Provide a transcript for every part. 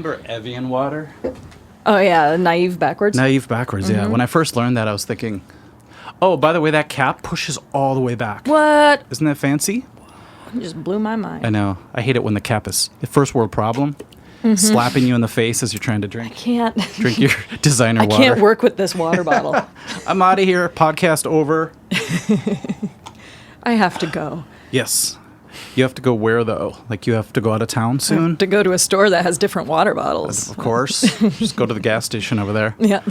remember Evian water? Oh, yeah, naive backwards. Naive backwards, yeah. When I first learned that, I was thinking, oh, by the way, that cap pushes all the way back. What? Isn't that fancy? You just blew my mind. I know. I hate it when the cap is a first world problem. Slapping you in the face as you're trying to drink. I can't. Drink your designer water. I can't work with this water bottle. I'm out of here. Podcast over. I have to go. Yes. You have to go where, though? Like, you have to go out of town soon? To go to a store that has different water bottles. Of course. Just go to the gas station over there. Yeah.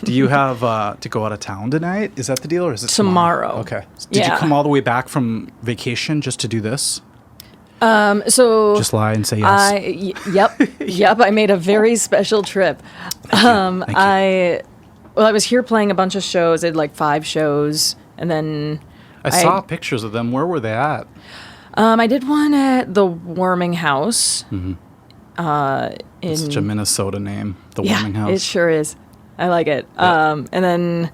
Do you have to go out of town tonight? Is that the deal, or is it tomorrow? Okay. Did you come all the way back from vacation just to do this? So just lie and say yes. Yep. I made a very special trip. Thank you. I was here playing a bunch of shows. I did like 5 shows, and then I saw pictures of them. Where were they at? I did one at the Warming House. It's such a Minnesota name, the Warming House. It sure is. I like it. Yeah. And then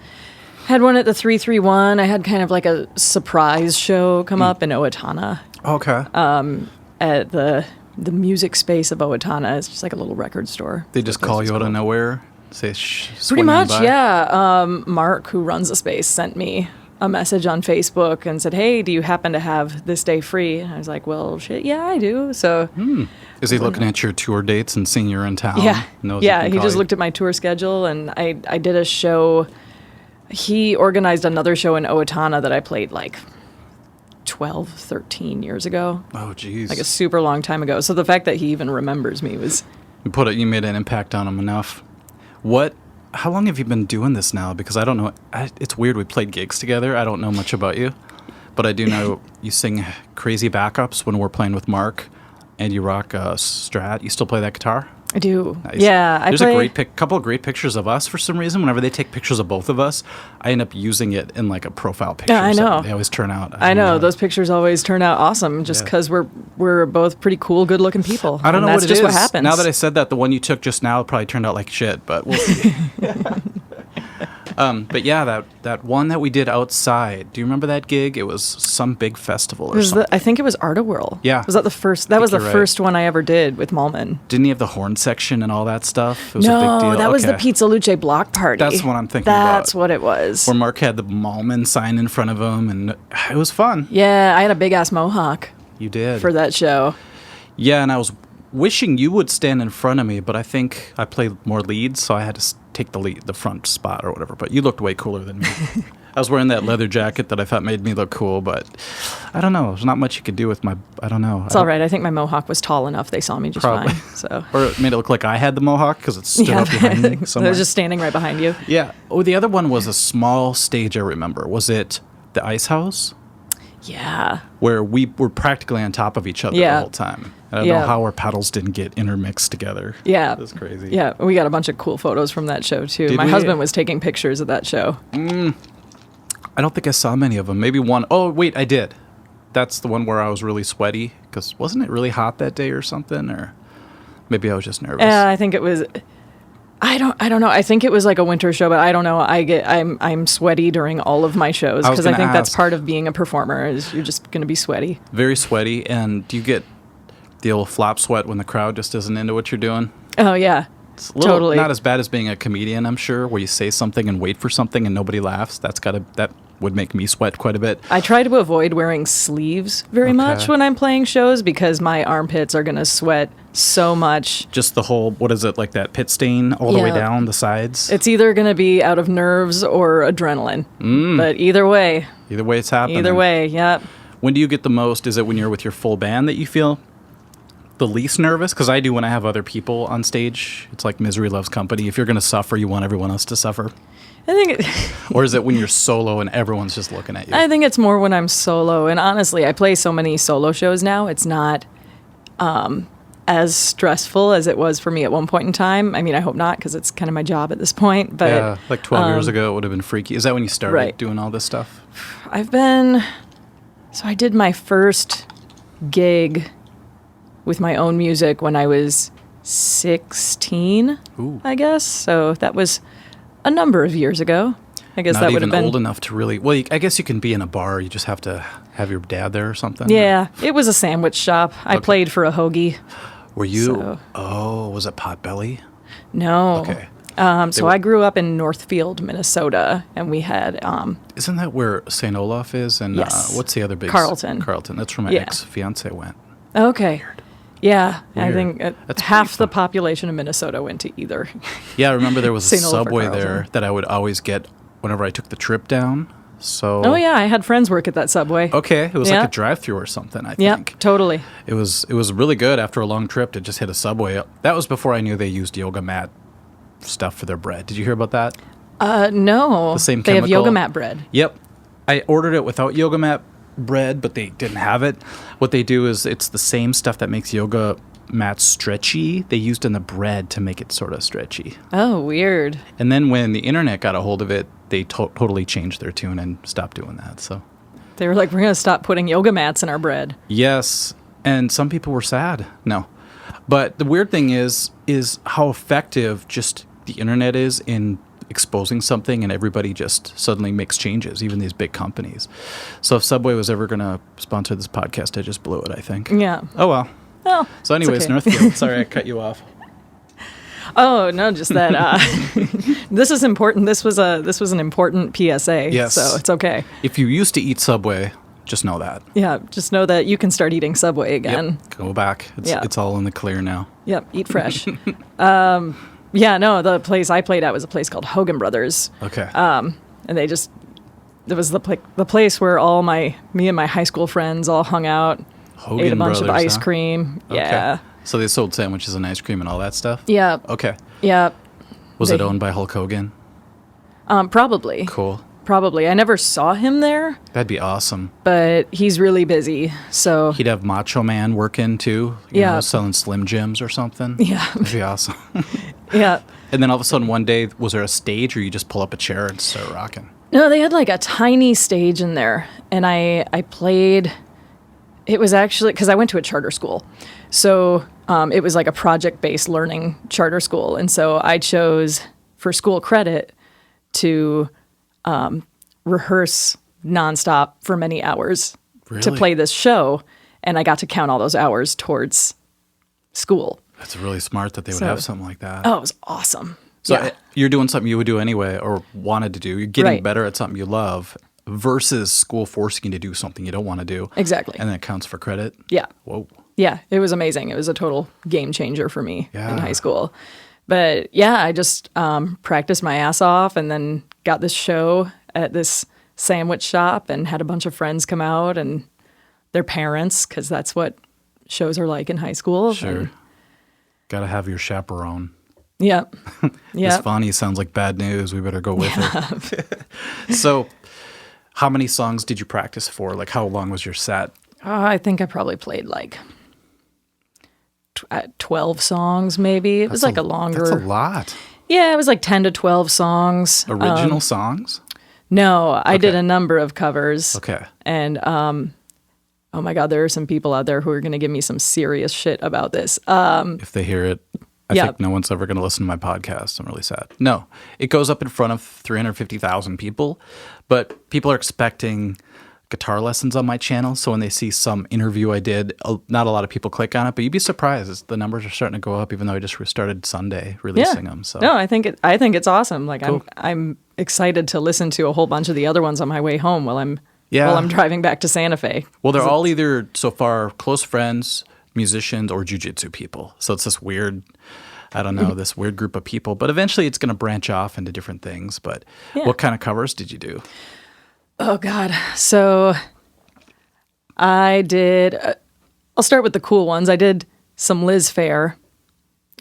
had one at the 331. I had kind of like a surprise show come up in Owatonna. Okay. At the music space of Owatonna. It's just like a little record store. They just call you out of nowhere? Say, pretty much, by. Yeah. Mark, who runs the space, sent me a message on Facebook and said, hey, do you happen to have this day free? And I was like, well, shit, yeah, I do. So, is he looking at your tour dates and seeing you're in town? Yeah. He just looked at my tour schedule, and I did a show. He organized another show in Owatonna that I played like 12, 13 years ago. Oh, geez. Like a super long time ago. So the fact that he even remembers me was... You made an impact on him enough. How long have you been doing this now? Because I don't know. It's weird. We played gigs together. I don't know much about you. But I do know you sing crazy backups when we're playing with Mark, and you rock a Strat. You still play that guitar? I do. Nice. Yeah, There's a couple of great pictures of us for some reason. Whenever they take pictures of both of us, I end up using it in like a profile picture. Yeah, I know. They always turn out. I know. Those pictures always turn out awesome just because we're both pretty cool, good-looking people. I don't know what it is. That's just what happens. Now that I said that, the one you took just now probably turned out like shit, but we'll see. But yeah, that one that we did outside. Do you remember that gig? It was some big festival or something. I think it was Art-A-Whirl. Yeah. Was that the first? That was the first one I ever did with Malman. Didn't he have the horn section and all that stuff? It was a big deal. No, that was the Pizza Luce block party. That's what I'm thinking about. That's what it was. Where Mark had the Malman sign in front of him, and it was fun. Yeah, I had a big-ass mohawk. You did. For that show. Yeah, and I was wishing you would stand in front of me, but I think I played more leads, so I had to take the front spot or whatever. But you looked way cooler than me. I was wearing that leather jacket that I thought made me look cool, but I don't know. There's not much you could do with my... I don't know. It's all right. I think my mohawk was tall enough. They saw me just fine. So. Or it made it look like I had the mohawk because it stood up behind me somewhere. I was just standing right behind you. Yeah. Oh, the other one was a small stage, I remember. Was it the Ice House? Yeah. Where we were practically on top of each other the whole time. I don't know how our pedals didn't get intermixed together. Yeah. It was crazy. Yeah, we got a bunch of cool photos from that show, too. My husband was taking pictures of that show. I don't think I saw many of them. Maybe one. Oh, wait, I did. That's the one where I was really sweaty. Because wasn't it really hot that day or something? Or maybe I was just nervous. I think it was... I don't know. I think it was like a winter show, but I don't know. I'm sweaty during all of my shows because I think that's part of being a performer is you're just going to be sweaty. Very sweaty. And do you get the old flop sweat when the crowd just isn't into what you're doing? Oh, yeah. It's a little, totally. Not as bad as being a comedian, I'm sure, where you say something and wait for something and nobody laughs. That would make me sweat quite a bit. I try to avoid wearing sleeves very much when I'm playing shows because my armpits are going to sweat so much. Just the whole, what is it, like that pit stain all the way down the sides? It's either going to be out of nerves or adrenaline. But either way. Either way it's happening. Either way, yep. When do you get the most? Is it when you're with your full band that you feel the least nervous? Because I do when I have other people on stage. It's like misery loves company. If you're going to suffer, you want everyone else to suffer. I think or is it when you're solo and everyone's just looking at you? I think it's more when I'm solo. And honestly, I play so many solo shows now. It's not as stressful as it was for me at one point in time. I mean, I hope not because it's kind of my job at this point. But yeah, like 12 years ago, it would have been freaky. Is that when you started doing all this stuff? I did my first gig with my own music when I was 16, I guess. So that was a number of years ago. I guess that would have been old enough to really. Well, I guess you can be in a bar. You just have to have your dad there or something. Yeah, it was a sandwich shop. I played for a hoagie. Were you? So- Was it Potbelly? No. Okay. So I grew up in Northfield, Minnesota, and we had Isn't that where St. Olaf is? And Yes. what's the other big? Carlton. Carlton. That's where my Yeah. ex-fiance went. okay. Yeah, I Weird. think That's half pretty the fun. population of Minnesota went to either. Yeah, I remember there was a St. Olaf or Subway Carlton. there that I would always get whenever I took the trip down. So. Oh yeah, I had friends work at that Subway. Okay, it was Yeah. like a drive-through or something. I Yeah, think. totally. It was really good after a long trip to just hit a Subway. That was before I knew they used yoga mat stuff for their bread. Did you hear about that? No, The same they have chemical. yoga mat bread. Yep. I ordered it without yoga mat bread, but they didn't have it. What they do is it's the same stuff that makes yoga mats stretchy. They used in the bread to make it sort of stretchy. Oh, weird. And then when the internet got a hold of it, they totally changed their tune and stopped doing that. So They were like, we're going to stop putting yoga mats in our bread. yes, and some people were sad. No. But the weird thing is how effective just the internet is in exposing something, and everybody just suddenly makes changes, even these big companies. So if Subway was ever going to sponsor this podcast, I just blew it, I think. Yeah. Oh, well. Oh, So anyways, okay. Northfield. Sorry I cut you off. Oh no, just that. This is important. This was an important PSA. Yes. So it's okay. If you used to eat Subway, just know that. Yeah. Just know that you can start eating Subway again. Yep. Go back. Yeah. It's all in the clear now. Yep. Eat fresh. Yeah. No, the place I played at was a place called Hogan Brothers, Okay. and they just it was the place where me and my high school friends all hung out, Hogan ate a bunch Brothers, of ice huh? cream. Okay. Yeah. So they sold sandwiches and ice cream and all that stuff? Yeah. Okay. Yeah. Was it They- owned by Hulk Hogan? Probably. Cool. Probably. I never saw him there, That'd be awesome. but he's really busy. So He'd have Macho Man working too. You Yeah. know, selling Slim Jims or something. Yeah. That'd be awesome. yeah. And then all of a sudden one day, was there a stage or you just pull up a chair and start rocking? No, they had like a tiny stage in there, and I played. It was actually because I went to a charter school, so it was like a project-based learning charter school, and so I chose for school credit to rehearse nonstop for many hours to Really? play this show, and I got to count all those hours towards school. That's really smart that they would So- have something like that. Oh, it was awesome. So yeah. you're doing something you would do anyway or wanted to do. You're getting Right. better at something you love versus school forcing you to do something you don't want to do. Exactly. And then it counts for credit. Yeah. Whoa. Yeah, it was amazing. It was a total game changer for me Yeah. in high school. But yeah, I just practiced my ass off and then got this show at this sandwich shop and had a bunch of friends come out and their parents, because that's what shows are like in high school. Sure. And, Got to have your chaperone. yeah. This Yeah. Vonnie sounds like bad news. We better go with it. So, how many songs did you practice for? Like, how long was your set? I think I probably played like 12 songs, maybe. It was like a longer. That's a lot. Yeah, it was like 10 to 12 songs. Original songs? No, I did Okay. a number of covers. Okay. And oh my God, there are some people out there who are going to give me some serious shit about this. If they hear it, I Yeah. think no one's ever going to listen to my podcast. I'm really sad. No, it goes up in front of 350,000 people, but people are expecting guitar lessons on my channel. So when they see some interview I did, not a lot of people click on it, but you'd be surprised. The numbers are starting to go up, even though I just restarted Sunday releasing them. So No, I think it's awesome. Like Cool. I'm excited to listen to a whole bunch of the other ones on my way home while I'm driving back to Santa Fe. Well, they're all either so far close friends, musicians, or jujitsu people. So it's this weird, I don't know, this weird group of people. But eventually it's going to branch off into different things. But Yeah. what kind of covers did you do? Oh God. So I did. I'll start with the cool ones. I did some Liz Phair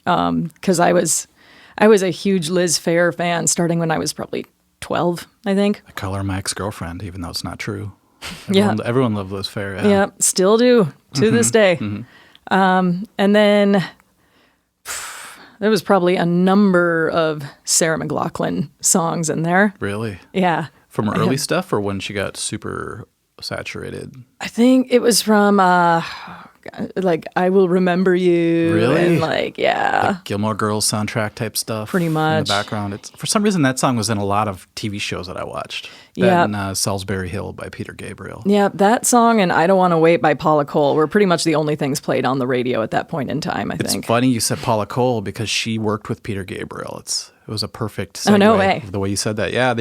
because I was a huge Liz Phair fan starting when I was probably 12, I think. I call her my ex-girlfriend, even though it's not true. Yeah. Everyone loved Liz Phair. Yeah, still do to this day. And then there was probably a number of Sarah McLachlan songs in there. Really? Yeah. From her early stuff or when she got super saturated? I think it was from, like I Will Remember You. Really? And like, yeah. Like Gilmore Girls soundtrack type stuff. Pretty much. In the background. It's, for some reason, that song was in a lot of TV shows that I watched. That Yeah. and Salisbury Hill by Peter Gabriel. Yeah, that song and I Don't Want to Wait by Paula Cole were pretty much the only things played on the radio at that point in time, I think. It's funny you said Paula Cole because she worked with Peter Gabriel. It was a perfect segue. Oh, no way. The way you said that. Yeah,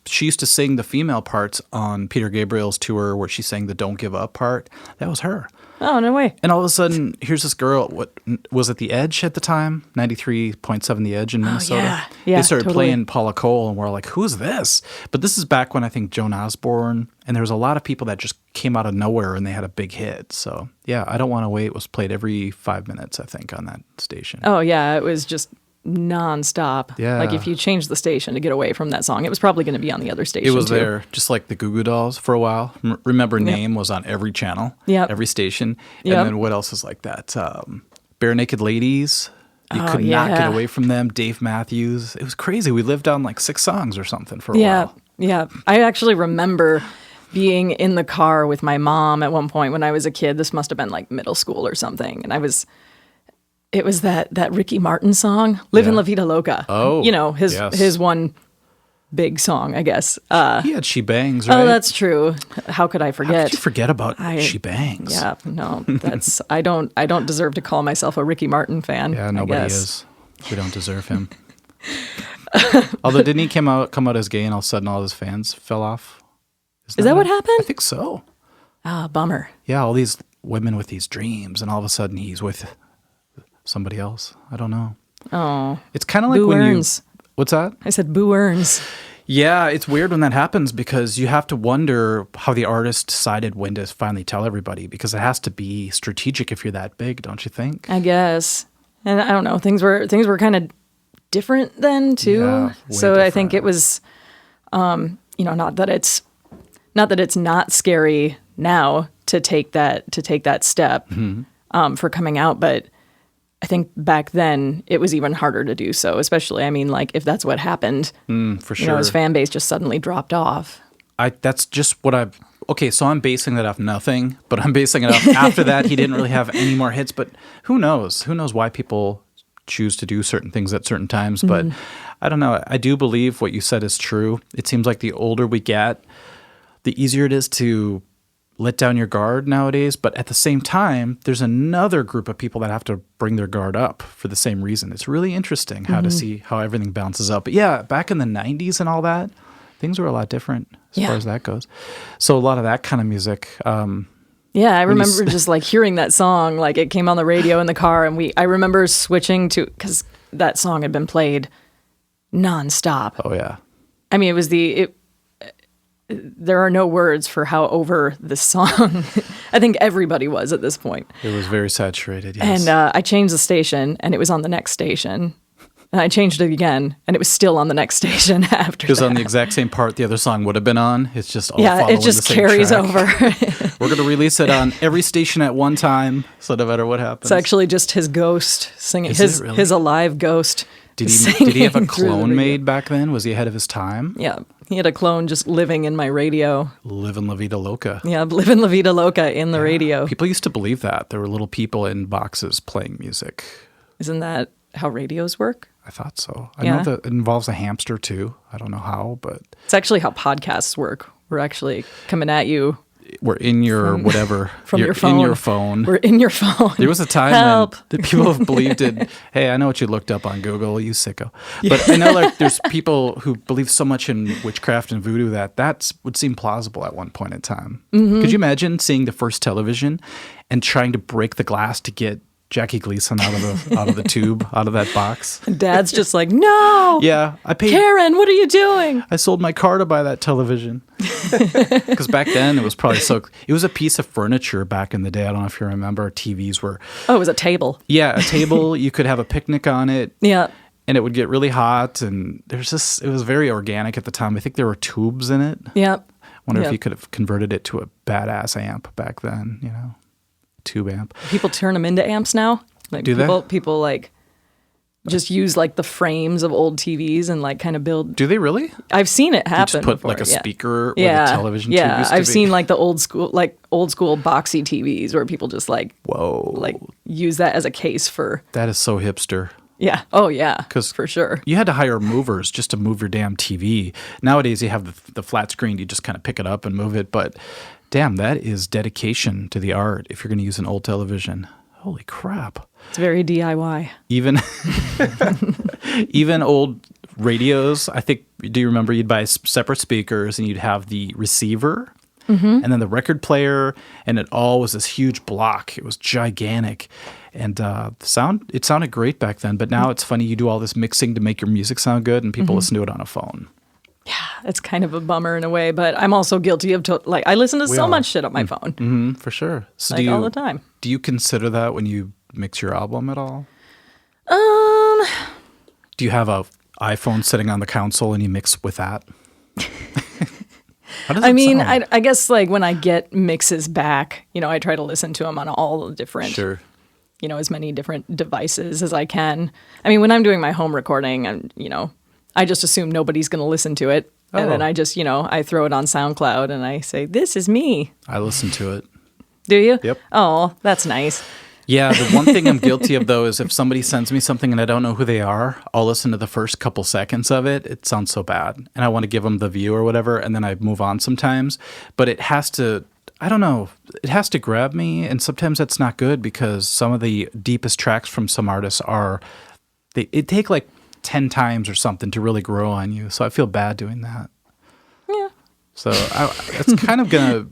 she used to sing the female parts on Peter Gabriel's tour where she sang the Don't Give Up part. That was her. Oh, no way. And all of a sudden, here's this girl. What was it? The Edge at the time, 93.7 The Edge in Minnesota. Yeah, they started totally. playing Paula Cole, and we're like, "Who's this?" But this is back when I think Joan Osborne, and there was a lot of people that just came out of nowhere, and they had a big hit. So yeah, I Don't Want to Wait was played every 5 minutes, I think, on that station. Oh, yeah, it was just nonstop. Yeah. Like if you changed the station to get away from that song, it was probably going to be on the other station. It was too. there, just like the Goo Goo Dolls for a while. Remember, Name was on every channel, every station. And then what else is like that? Bare Naked Ladies. You could not get away from them. Dave Matthews. It was crazy. We lived on like 6 songs or something for a while. Yeah. I actually remember being in the car with my mom at one point when I was a kid. This must have been like middle school or something. And it was that Ricky Martin song, Livin' La Vida Loca. Oh, you know, his one big song, I guess. He had She Bangs, right? Oh, that's true. How could I forget? How could you forget about She Bangs? Yeah, no, that's I don't deserve to call myself a Ricky Martin fan. Yeah, nobody is. We don't deserve him. Although didn't he come out as gay and all of a sudden all his fans fell off? Is that what happened? I think so. Ah, bummer. Yeah, all these women with these dreams and all of a sudden he's with somebody else. I don't know. Oh. It's kind of like Boo when earns. What's that? I said Boo earns. Yeah, it's weird when that happens because you have to wonder how the artist decided when to finally tell everybody because it has to be strategic if you're that big, don't you think? I guess. And I don't know, things were kind of different then too. Yeah, so different. I think it was not that it's not scary now to take that step for coming out, but I think back then it was even harder to do so, especially, I mean, like if that's what happened, for sure. His fan base just suddenly dropped off. That's just what okay, so I'm basing that off nothing, but I'm basing it off after that. He didn't really have any more hits, but who knows? Who knows why people choose to do certain things at certain times, but I don't know. I do believe what you said is true. It seems like the older we get, the easier it is to let down your guard nowadays, but at the same time, there's another group of people that have to bring their guard up for the same reason. It's really interesting how to see how everything bounces up. But yeah, back in the 90s and all that, things were a lot different as far as that goes. So a lot of that kind of music. Yeah, I remember just like hearing that song, like it came on the radio in the car, and I remember switching to, because that song had been played nonstop. Oh yeah. I mean, there are no words for how over this song I think everybody was at this point. It was very saturated, yes. And I changed the station, and it was on the next station. And I changed it again, and it was still on the next station after It was that. on the exact same part the other song would have been on. It's just all Yeah, following it just the same carries track. over. We're going to release it on every station at one time, so no matter what happens. It's actually just his ghost singing, Is it really? his alive ghost. Did he have a singing through the clone radio. made back then? Was he ahead of his time? Yeah, he had a clone just living in my radio. Livin' La Vida Loca. Yeah, living La Vida Loca in the radio. People used to believe that. There were little people in boxes playing music. Isn't that how radios work? I thought so. I Yeah. know that it involves a hamster too. I don't know how, but It's actually how podcasts work. We're actually coming at you we're in your whatever. from You're your phone. in your phone. We're in your phone. There was a time Help. when the people have believed it. Hey, I know what you looked up on Google, you sicko. But I know like there's people who believe so much in witchcraft and voodoo that would seem plausible at one point in time. Could you imagine seeing the first television and trying to break the glass to get Jackie Gleason out of the tube, out of that box? And Dad's just like, no. Yeah, I paid. Karen, what are you doing? I sold my car to buy that television. Because back then it was probably it was a piece of furniture back in the day. I don't know if you remember. TVs were. Oh, it was a table. Yeah, a table. You could have a picnic on it. Yeah. And it would get really hot. And it was very organic at the time. I think there were tubes in it. Yeah. Wonder if you could have converted it to a badass amp back then, tube amp. People turn them into amps now. Like Do they? People like just use like the frames of old TVs and like kind of build. Do they really? I've seen it happen. You just put before, like a yeah. speaker where the television tube used to I've be? seen like the old school boxy TVs where people just like use that as a case for. That is so hipster. Yeah. Oh yeah. 'Cause for sure. You had to hire movers just to move your damn TV. Nowadays you have the flat screen. You just kind of pick it up and move it. But damn, that is dedication to the art if you're going to use an old television. Holy crap. It's very DIY. Even old radios, I think, do you remember you'd buy separate speakers and you'd have the receiver and then the record player, and it all was this huge block. It was gigantic. And it sounded great back then, but now it's funny you do all this mixing to make your music sound good and people listen to it on a phone. Yeah, it's kind of a bummer in a way, but I'm also guilty of I listen to so much shit on my phone. Mm-hmm, for sure. So all the time. Do you consider that when you mix your album at all? Do you have a iPhone sitting on the console and you mix with that? How does it sound? I guess like when I get mixes back, I try to listen to them on all the different, sure. As many different devices as I can. I mean, when I'm doing my home recording, I just assume nobody's going to listen to it. Oh. And then I just, I throw it on SoundCloud and I say, this is me. I listen to it. Do you? Yep. Oh, that's nice. Yeah, the one thing I'm guilty of, though, is if somebody sends me something and I don't know who they are, I'll listen to the first couple seconds of it. It sounds so bad. And I want to give them the view or whatever, and then I move on sometimes. But it has to, I don't know, it has to grab me. And sometimes that's not good because some of the deepest tracks from some artists it take like 10 times or something to really grow on you. So I feel bad doing that. Yeah. So it's kind of going to,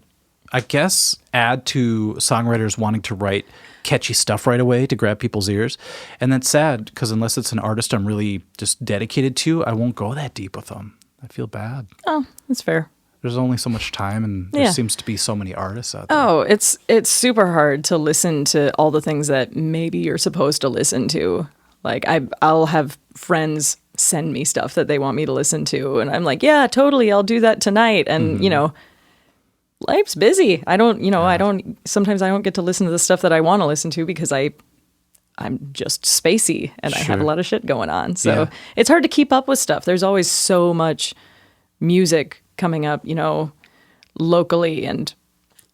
I guess, add to songwriters wanting to write catchy stuff right away to grab people's ears. And that's sad because unless it's an artist I'm really just dedicated to, I won't go that deep with them. I feel bad. Oh, that's fair. There's only so much time and there seems to be so many artists out there. Oh, it's super hard to listen to all the things that maybe you're supposed to listen to. Like I'll have friends send me stuff that they want me to listen to and I'm like, yeah, totally, I'll do that tonight. And life's busy. Sometimes I don't get to listen to the stuff that I want to listen to because I'm just spacey and I have a lot of shit going on. So it's hard to keep up with stuff. There's always so much music coming up, locally and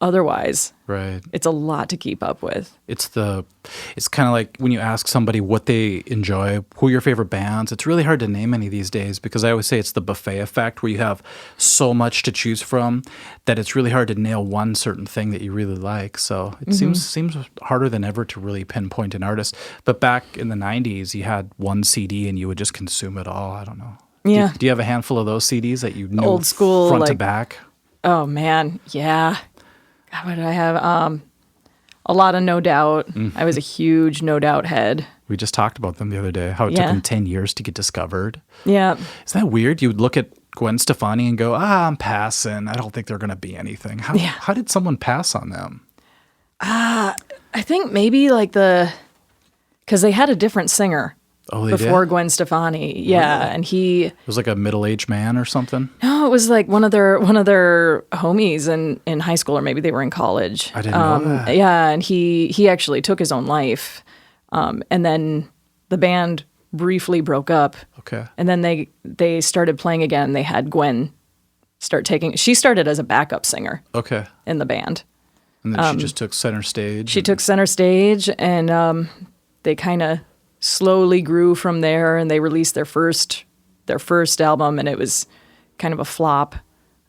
otherwise. Right. It's a lot to keep up with. It's kind of like when you ask somebody what they enjoy, who are your favorite bands, it's really hard to name any these days because I always say it's the buffet effect where you have so much to choose from that it's really hard to nail one certain thing that you really like. So it seems harder than ever to really pinpoint an artist. But back in the 90s, you had one CD and you would just consume it all. I don't know. Yeah. Do you have a handful of those CDs that you knew old school front to back? Oh, man. Yeah. God, what did I have? A lot of No Doubt. I was a huge No Doubt head. We just talked about them the other day, how it took them 10 years to get discovered. Yeah. Isn't that weird? You would look at Gwen Stefani and go, I'm passing. I don't think they're going to be anything. How did someone pass on them? I think maybe because they had a different singer. Oh, they before did? Gwen Stefani. Yeah. Really? And It was like a middle-aged man or something? No, it was like one of their homies in high school, or maybe they were in college. I didn't know that. Yeah, and he actually took his own life. And then the band briefly broke up. Okay. And then they started playing again. They had Gwen she started as a backup singer. Okay. In the band. And then she just took center stage. She took center stage, and they kind of slowly grew from there, and they released their first album, and it was kind of a flop,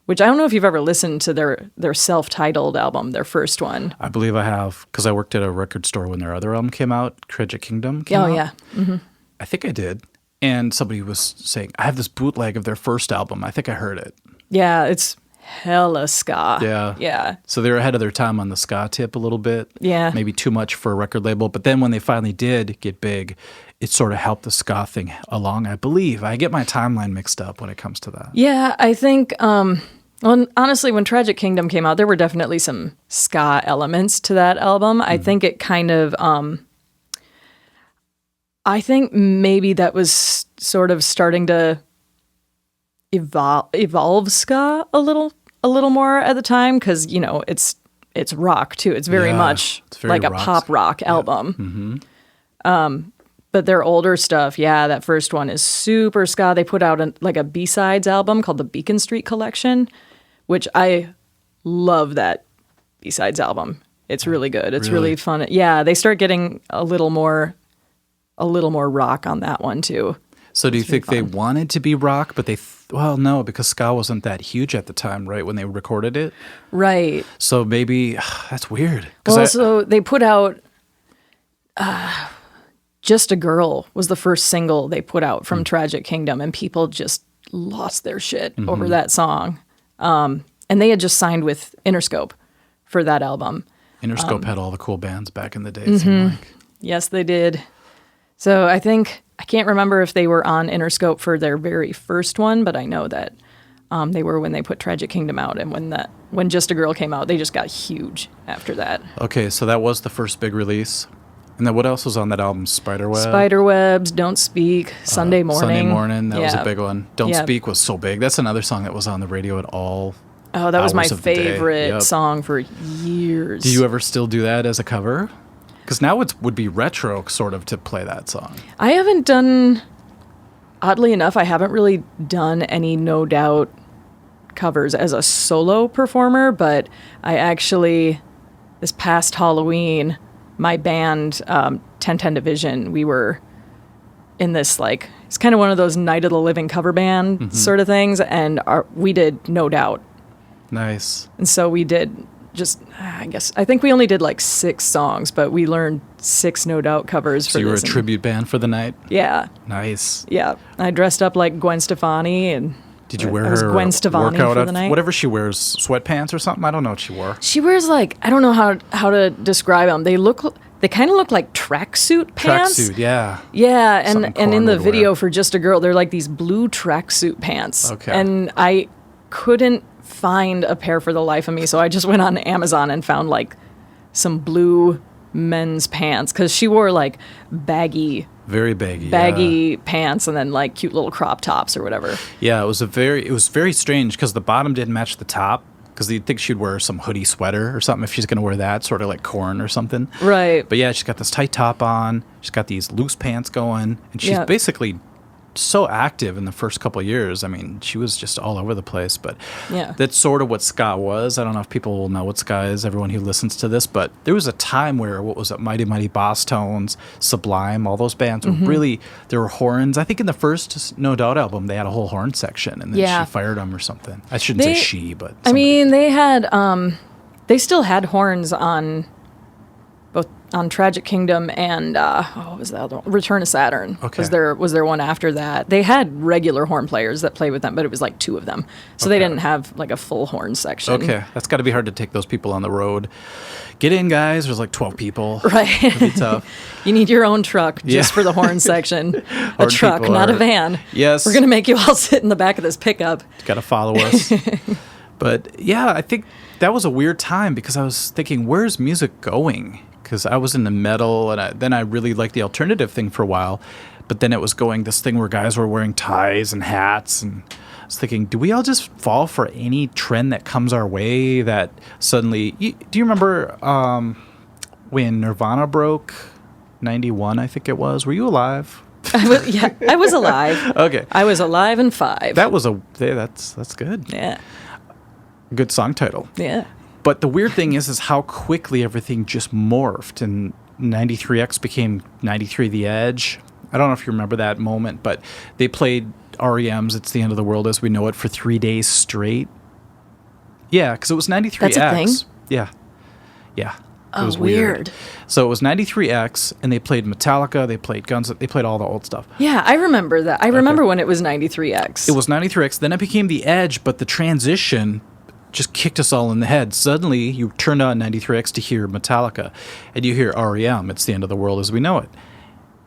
which I don't know if you've ever listened to their self-titled album, their first one. I believe I have, because I worked at a record store when their other album came out, Tragic Kingdom came out. Oh, yeah. Mm-hmm. I think I did. And somebody was saying, I have this bootleg of their first album. I think I heard it. Yeah, it's hella ska. Yeah. Yeah. So they were ahead of their time on the ska tip a little bit. Yeah. Maybe too much for a record label. But then when they finally did get big, it sort of helped the ska thing along, I believe. I get my timeline mixed up when it comes to that. Yeah, I think, honestly, when Tragic Kingdom came out, there were definitely some ska elements to that album. I think it kind of, I think maybe that was sort of starting to evolve ska a little more at the time, because it's rock too. It's very much it's very like a pop rock album. Yeah. But their older stuff, yeah, that first one is super ska. They put out a B-sides album called the Beacon Street Collection, which I love that B-sides album. It's really good. It's really fun. Yeah, they start getting a little more rock on that one too. So do you think they wanted to be rock, but well, no, because ska wasn't that huge at the time, right, when they recorded it? Right. So maybe, that's weird. Well, so they put out Just a Girl was the first single they put out from Tragic Kingdom, and people just lost their shit over that song. And they had just signed with Interscope for that album. Interscope had all the cool bands back in the day, it seemed like. Yes, they did. So I can't remember if they were on Interscope for their very first one, but I know that they were when they put Tragic Kingdom out, and when Just a Girl came out, they just got huge after that. Okay, so that was the first big release. And then what else was on that album? Spiderwebs, Don't Speak, Sunday Morning. Sunday Morning, that was a big one. Don't Speak was so big. That's another song that was on the radio at all. Oh, that was my favorite song for years. Do you ever still do that as a cover? Because now it would be retro, sort of, to play that song. I haven't done, oddly enough, I haven't really done any No Doubt covers as a solo performer, but I actually, this past Halloween, my band, 1010 Division, we were in this, it's kind of one of those Night of the Living cover band sort of things, and we did No Doubt. Nice. And so we did I think we only did 6 songs, but we learned 6 No Doubt covers for this. So you were a tribute band for the night? Yeah. Nice. Yeah. I dressed up like Gwen Stefani, and did you wear her Gwen Stefani workout for the night? Whatever she wears, sweatpants or something? I don't know what she wore. She wears I don't know how to describe them. They kind of look like tracksuit pants. Tracksuit, yeah. Yeah, and in the video for Just a Girl, they're like these blue tracksuit pants. Okay. And I couldn't find a pair for the life of me, so I just went on Amazon and found some blue men's pants, because she wore very baggy pants, and then cute little crop tops or whatever. Yeah, it was very strange, because the bottom didn't match the top, because you'd think she'd wear some hoodie sweater or something if she's going to wear that, sort of like Korn or something. Right. But yeah, she's got this tight top on, she's got these loose pants going, and she's basically so active in the first couple of years. I mean, she was just all over the place, but that's sort of what ska was. I don't know if people will know what ska is, everyone who listens to this, but there was a time where, what was it, Mighty Mighty Boss Tones, Sublime, all those bands were really, there were horns. I think in the first No Doubt album, they had a whole horn section, and then she fired them or something. I shouldn't say she, but somebody. I mean, they had, they still had horns on both on Tragic Kingdom and what was the other one? Return of Saturn. Okay. Was there one after that? They had regular horn players that played with them, but it was 2 of them, so they didn't have a full horn section. Okay, that's got to be hard to take those people on the road. Get in, guys. There's 12 people. Right. It'd be tough. You need your own truck just for the horn section. A truck, not a van. Yes. We're gonna make you all sit in the back of this pickup. Got to follow us. But yeah, I think that was a weird time, because I was thinking, where's music going? Because I was in the metal, and then I really liked the alternative thing for a while, but then it was going this thing where guys were wearing ties and hats, and I was thinking, do we all just fall for any trend that comes our way that suddenly... Do you remember when Nirvana broke? 91, I think it was. Were you alive? I was alive. Okay. I was alive and 5. That's good. Yeah. Good song title. Yeah. But the weird thing is how quickly everything just morphed, and 93X became 93 The Edge. I don't know if you remember that moment, but they played REM's It's the End of the World as We Know It for 3 days straight. Yeah, because it was 93X. That's a thing? Yeah. Yeah. Oh, it was weird. So it was 93X, and they played Metallica, they played Guns, they played all the old stuff. Yeah, I remember that. I remember when it was 93X. It was 93X, then it became The Edge, but the transition just kicked us all in the head. Suddenly, you turned on 93X to hear Metallica, and you hear REM, It's the End of the World as We Know It.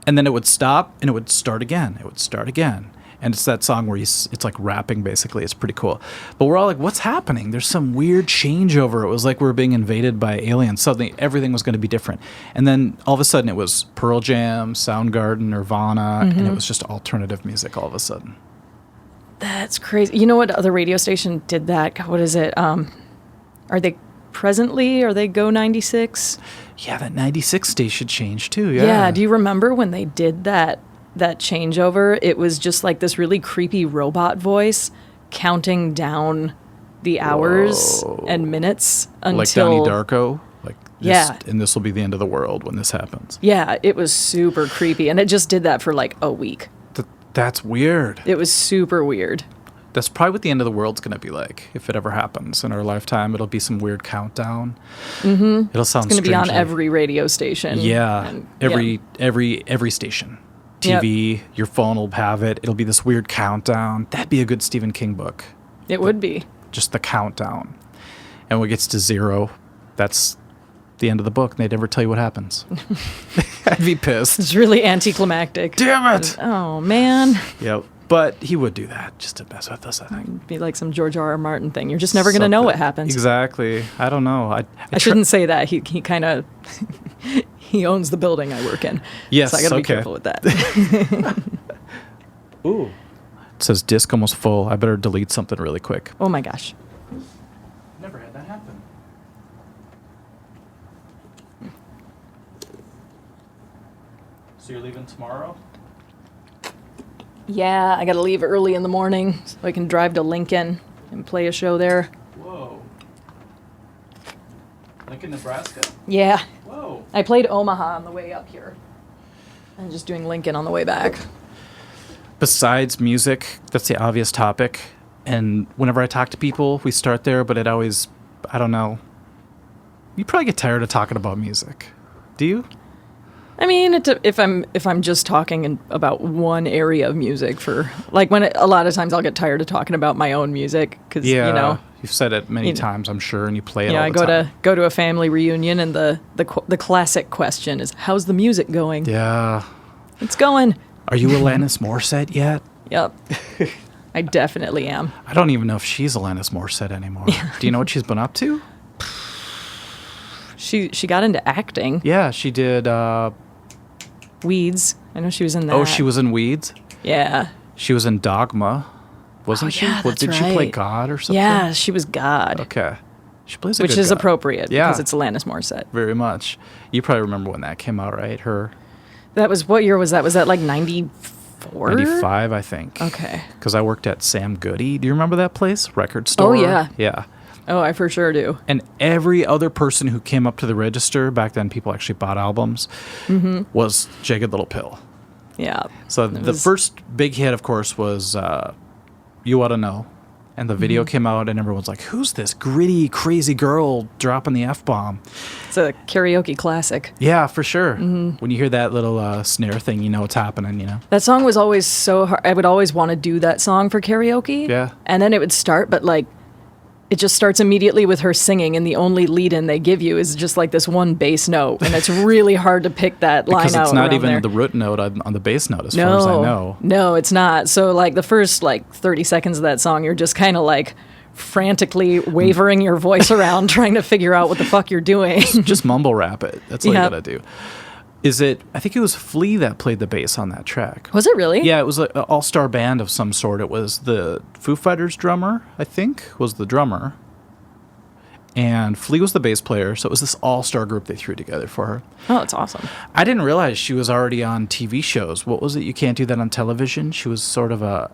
And then it would stop, and it would start again. It would start again. And it's that song where it's like rapping, basically. It's pretty cool. But we're all like, what's happening? There's some weird changeover. It was like we were being invaded by aliens. Suddenly, everything was going to be different. And then, all of a sudden, it was Pearl Jam, Soundgarden, Nirvana, and it was just alternative music all of a sudden. That's crazy. You know what other radio station did that? God, what is it? Are they presently, are they Go 96? Yeah, that 96 station changed too. Yeah. Yeah. Do you remember when they did that changeover? It was just like this really creepy robot voice counting down the hours and minutes until... Like Donnie Darko? Like, Yeah. And this will be the end of the world when this happens. Yeah, it was super creepy. And it just did that for like a week. That's weird. It was super weird. That's probably what the end of the world's going to be like. If it ever happens in our lifetime, it'll be some weird countdown. Mm-hmm. It'll sound It's going to be on strangely- every radio station. Yeah, And- every station. TV, your phone will have it. It'll be this weird countdown. That'd be a good Stephen King book. It would be. Just the countdown. And when it gets to 0, that's the end of the book. And they'd never tell you what happens. I'd be pissed. It's really anticlimactic. Damn it! Oh, man. Yeah, but he would do that just to mess with us, I think. It'd be like some George R.R. Martin thing. You're just never going to know what happens. Exactly. I don't know. I shouldn't say that. He kind of... he owns the building I work in. Yes, So I got to be okay. careful with that. Ooh. It says disk almost full. I better delete something really quick. Oh, my gosh. Never had that happen. So you're leaving tomorrow? Yeah, I got to leave early in the morning so I can drive to Lincoln and play a show there. Whoa. Lincoln, Nebraska? Yeah. Whoa. I played Omaha on the way up here. I'm just doing Lincoln on the way back. Besides music, that's the obvious topic. And whenever I talk to people, we start there, but it always, I don't know. You probably get tired of talking about music. Do you? I mean, if I'm just talking about one area of music for like a lot of times I'll get tired of talking about my own music because Yeah, you know you've said it many times, I'm sure, and you play it all I the time. go to a family reunion and the classic question is how's the music going? Yeah. It's going. Are you Alanis Morissette yet? Yep. I definitely am. I don't even know if she's Alanis Morissette anymore. Do you know what she's been up to? She got into acting. Yeah, she did. Weeds. I know she was in that. Oh, she was in Weeds? Yeah. She was in Dogma, wasn't she? Yeah, that's Did she play right. God or something? Yeah, she was God. Okay. She plays a Which good is God. appropriate Yeah. because it's Alanis Morissette. Very much. You probably remember when that came out, right? Her That was, what year was that? Was that like 94? 95, I think. Okay. Because I worked at Sam Goody. Do you remember that place? Record store? Oh, yeah. Yeah. Oh, I for sure do. And every other person who came up to the register, back then people actually bought albums, was Jagged Little Pill. Yeah. So the first big hit, of course, was You Oughta Know. And the video came out, and everyone's like, who's this gritty, crazy girl dropping the F-bomb? It's a karaoke classic. Yeah, for sure. When you hear that little snare thing, you know what's happening, you know? That song was always so hard. I would always want to do that song for karaoke. Yeah. And then it would start, but like, it just starts immediately with her singing, and the only lead-in they give you is just like this one bass note, and it's really hard to pick that line out. Because it's not around even there. the root note on the bass note, as far as I know. No, it's not. So like the first like 30 seconds of that song, you're just kind of like frantically wavering your voice around, trying to figure out what the fuck you're doing. Just mumble rap it. That's all Yeah. you gotta do. I think it was Flea that played the bass on that track. Was it really? Yeah, it was an all-star band of some sort. It was the Foo Fighters drummer, I think, was the drummer. And Flea was the bass player, so it was this all-star group they threw together for her. Oh, it's awesome. I didn't realize she was already on TV shows. What was it? You Can't Do That on Television? She was sort of a...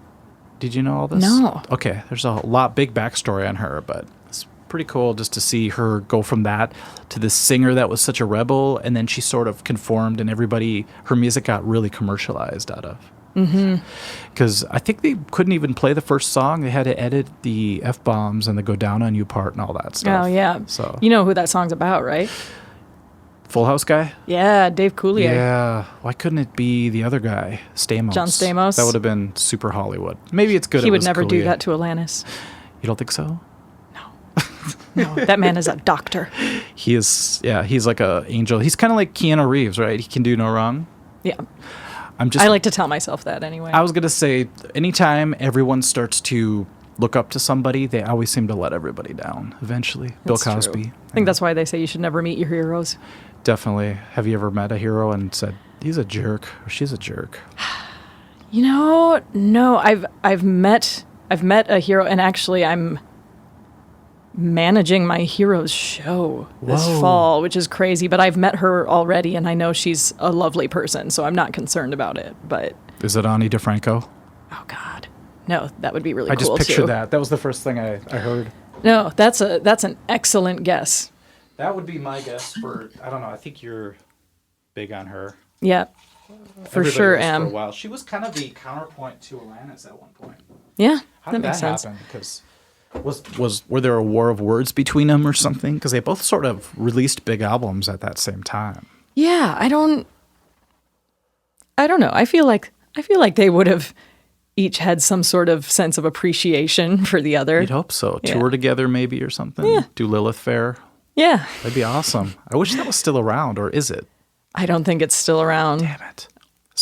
Did you know all this? No. Okay, there's a big backstory on her, but it's pretty cool just to see her go from that to this singer that was such a rebel, and then she sort of conformed, and her music got really commercialized out of. Because I think they couldn't even play the first song. They had to edit the F-bombs and the Go Down on You part and all that stuff. Oh, yeah. So You know who that song's about, right? Full House guy? Yeah, Dave Coulier. Yeah. Why couldn't it be the other guy, Stamos? John Stamos? That would have been super Hollywood. Maybe it's good. He it would was never do Coulier. that to Alanis. You don't think so? No, that man is a doctor. He is. Yeah, he's like a angel. He's kind of like Keanu Reeves, right? He can do no wrong. Yeah. I I like to tell myself that anyway. I was gonna say, anytime everyone starts to look up to somebody, they always seem to let everybody down. Eventually, Bill That's true. Cosby. I think that's why they say you should never meet your heroes. Definitely. Have you ever met a hero and said he's a jerk or she's a jerk? You know, no. I've met a hero, and actually, I'm managing my hero's show this Whoa. fall, which is crazy. But I've met her already, and I know she's a lovely person, so I'm not concerned about it. But Is it Ani DeFranco? oh God, no, that would be really I cool just pictured too. that. That was the first thing I heard. No, that's an excellent guess. That would be my guess for, I don't know, I think you're big on her. Yeah, for Everybody sure was For a am. while. She was kind of the counterpoint to Alanis at one point. Yeah, How that did makes that sense. happen? Because were there a war of words between them or something? Because they both sort of released big albums at that same time. Yeah, I don't know. I feel like they would have each had some sort of sense of appreciation for the other. You'd hope so. Yeah. Tour together maybe or something. Yeah. Do Lilith Fair. Yeah, That'd be awesome. I wish that was still around, or is it? I don't think it's still around. Damn it.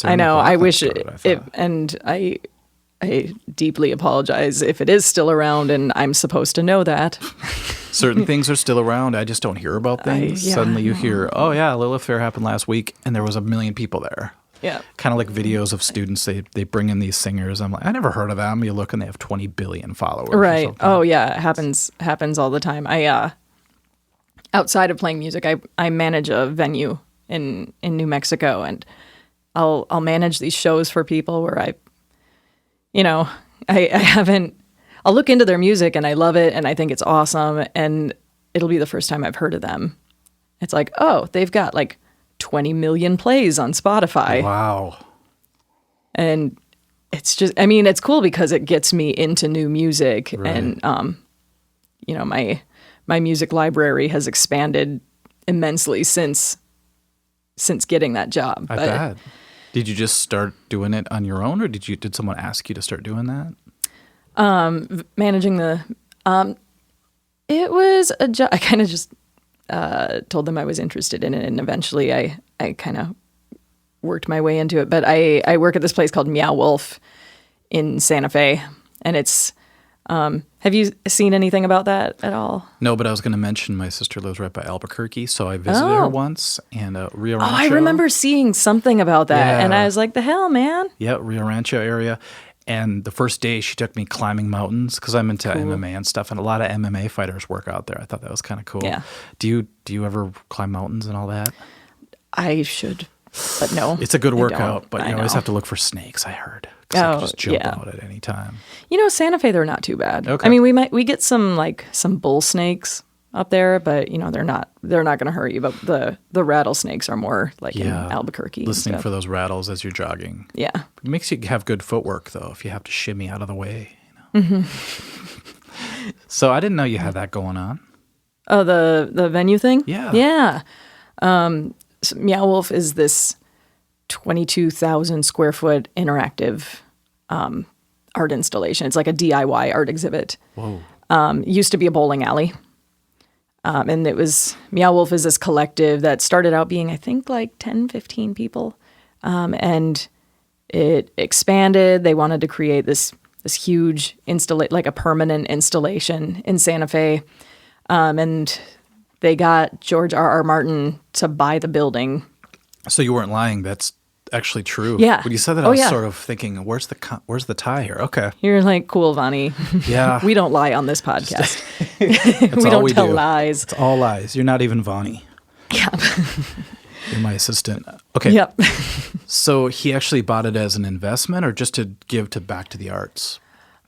I know. I wish it. it, and I deeply apologize if it is still around, and I'm supposed to know that. Certain things are still around. I just don't hear about things. yeah, Suddenly you hear, oh yeah, Lilith Fair happened last week, and there was 1 million people there. Yeah. Kind of like videos of students. They bring in these singers. I'm like, I never heard of them. You look and they have 20 billion followers. or Right. something. Oh yeah, it happens all the time. I outside of playing music, I manage a venue in New Mexico, and I'll manage these shows for people where I haven't. I'll look into their music and I love it and I think it's awesome, and it'll be the first time I've heard of them. It's like, oh, they've got like 20 million plays on Spotify. Wow. And it's just, I mean, it's cool because it gets me into new music. Right. And, my music library has expanded immensely since getting that job. I bet. Did you just start doing it on your own, or did someone ask you to start doing that? Managing it was a job. I kind of just told them I was interested in it, and eventually I kind of worked my way into it. But I work at this place called Meow Wolf in Santa Fe, and it's have you seen anything about that at all? No, but I was going to mention my sister lives right by Albuquerque, so I visited her once, and Rio Rancho. Oh, I remember seeing something about that, and Yeah. I was like, the hell, man. Yeah, Rio Rancho area. And the first day she took me climbing mountains because I'm into MMA and stuff, and a lot of MMA fighters work out there. I thought that was kind of cool. Yeah. Do you ever climb mountains and all that? I should, but no. It's a good I workout, don't. but I you always know. have to look for snakes, I heard. 'Cause they can just jump yeah. out at any time. Santa Fe, they're not too bad. Okay. I mean, we get some bull snakes up there, but they're not going to hurt you. But the rattlesnakes are more like in Albuquerque. Listening and for stuff. those rattles as you're jogging. Yeah. It makes you have good footwork, though, if you have to shimmy out of the way. Mm-hmm. So I didn't know you had that going on. Oh, the venue thing? Yeah. Yeah. So Meow Wolf is this 22,000 square foot interactive art installation. It's like a DIY art exhibit. Whoa. Used to be a bowling alley. And it was, Meow Wolf is this collective that started out being, I think, like 10, 15 people. And it expanded. They wanted to create this huge like a permanent installation in Santa Fe. And they got George R.R. Martin to buy the building. So you weren't lying. That's actually true. Yeah. When you said that, I was sort of thinking, where's the tie here? Okay. You're like, cool, Vonnie. Yeah. We don't lie on this podcast. That's we all don't tell do. lies. It's all lies. You're not even Vonnie. Yeah. You're my assistant. Okay. Yep. So he actually bought it as an investment or just to give back to the arts?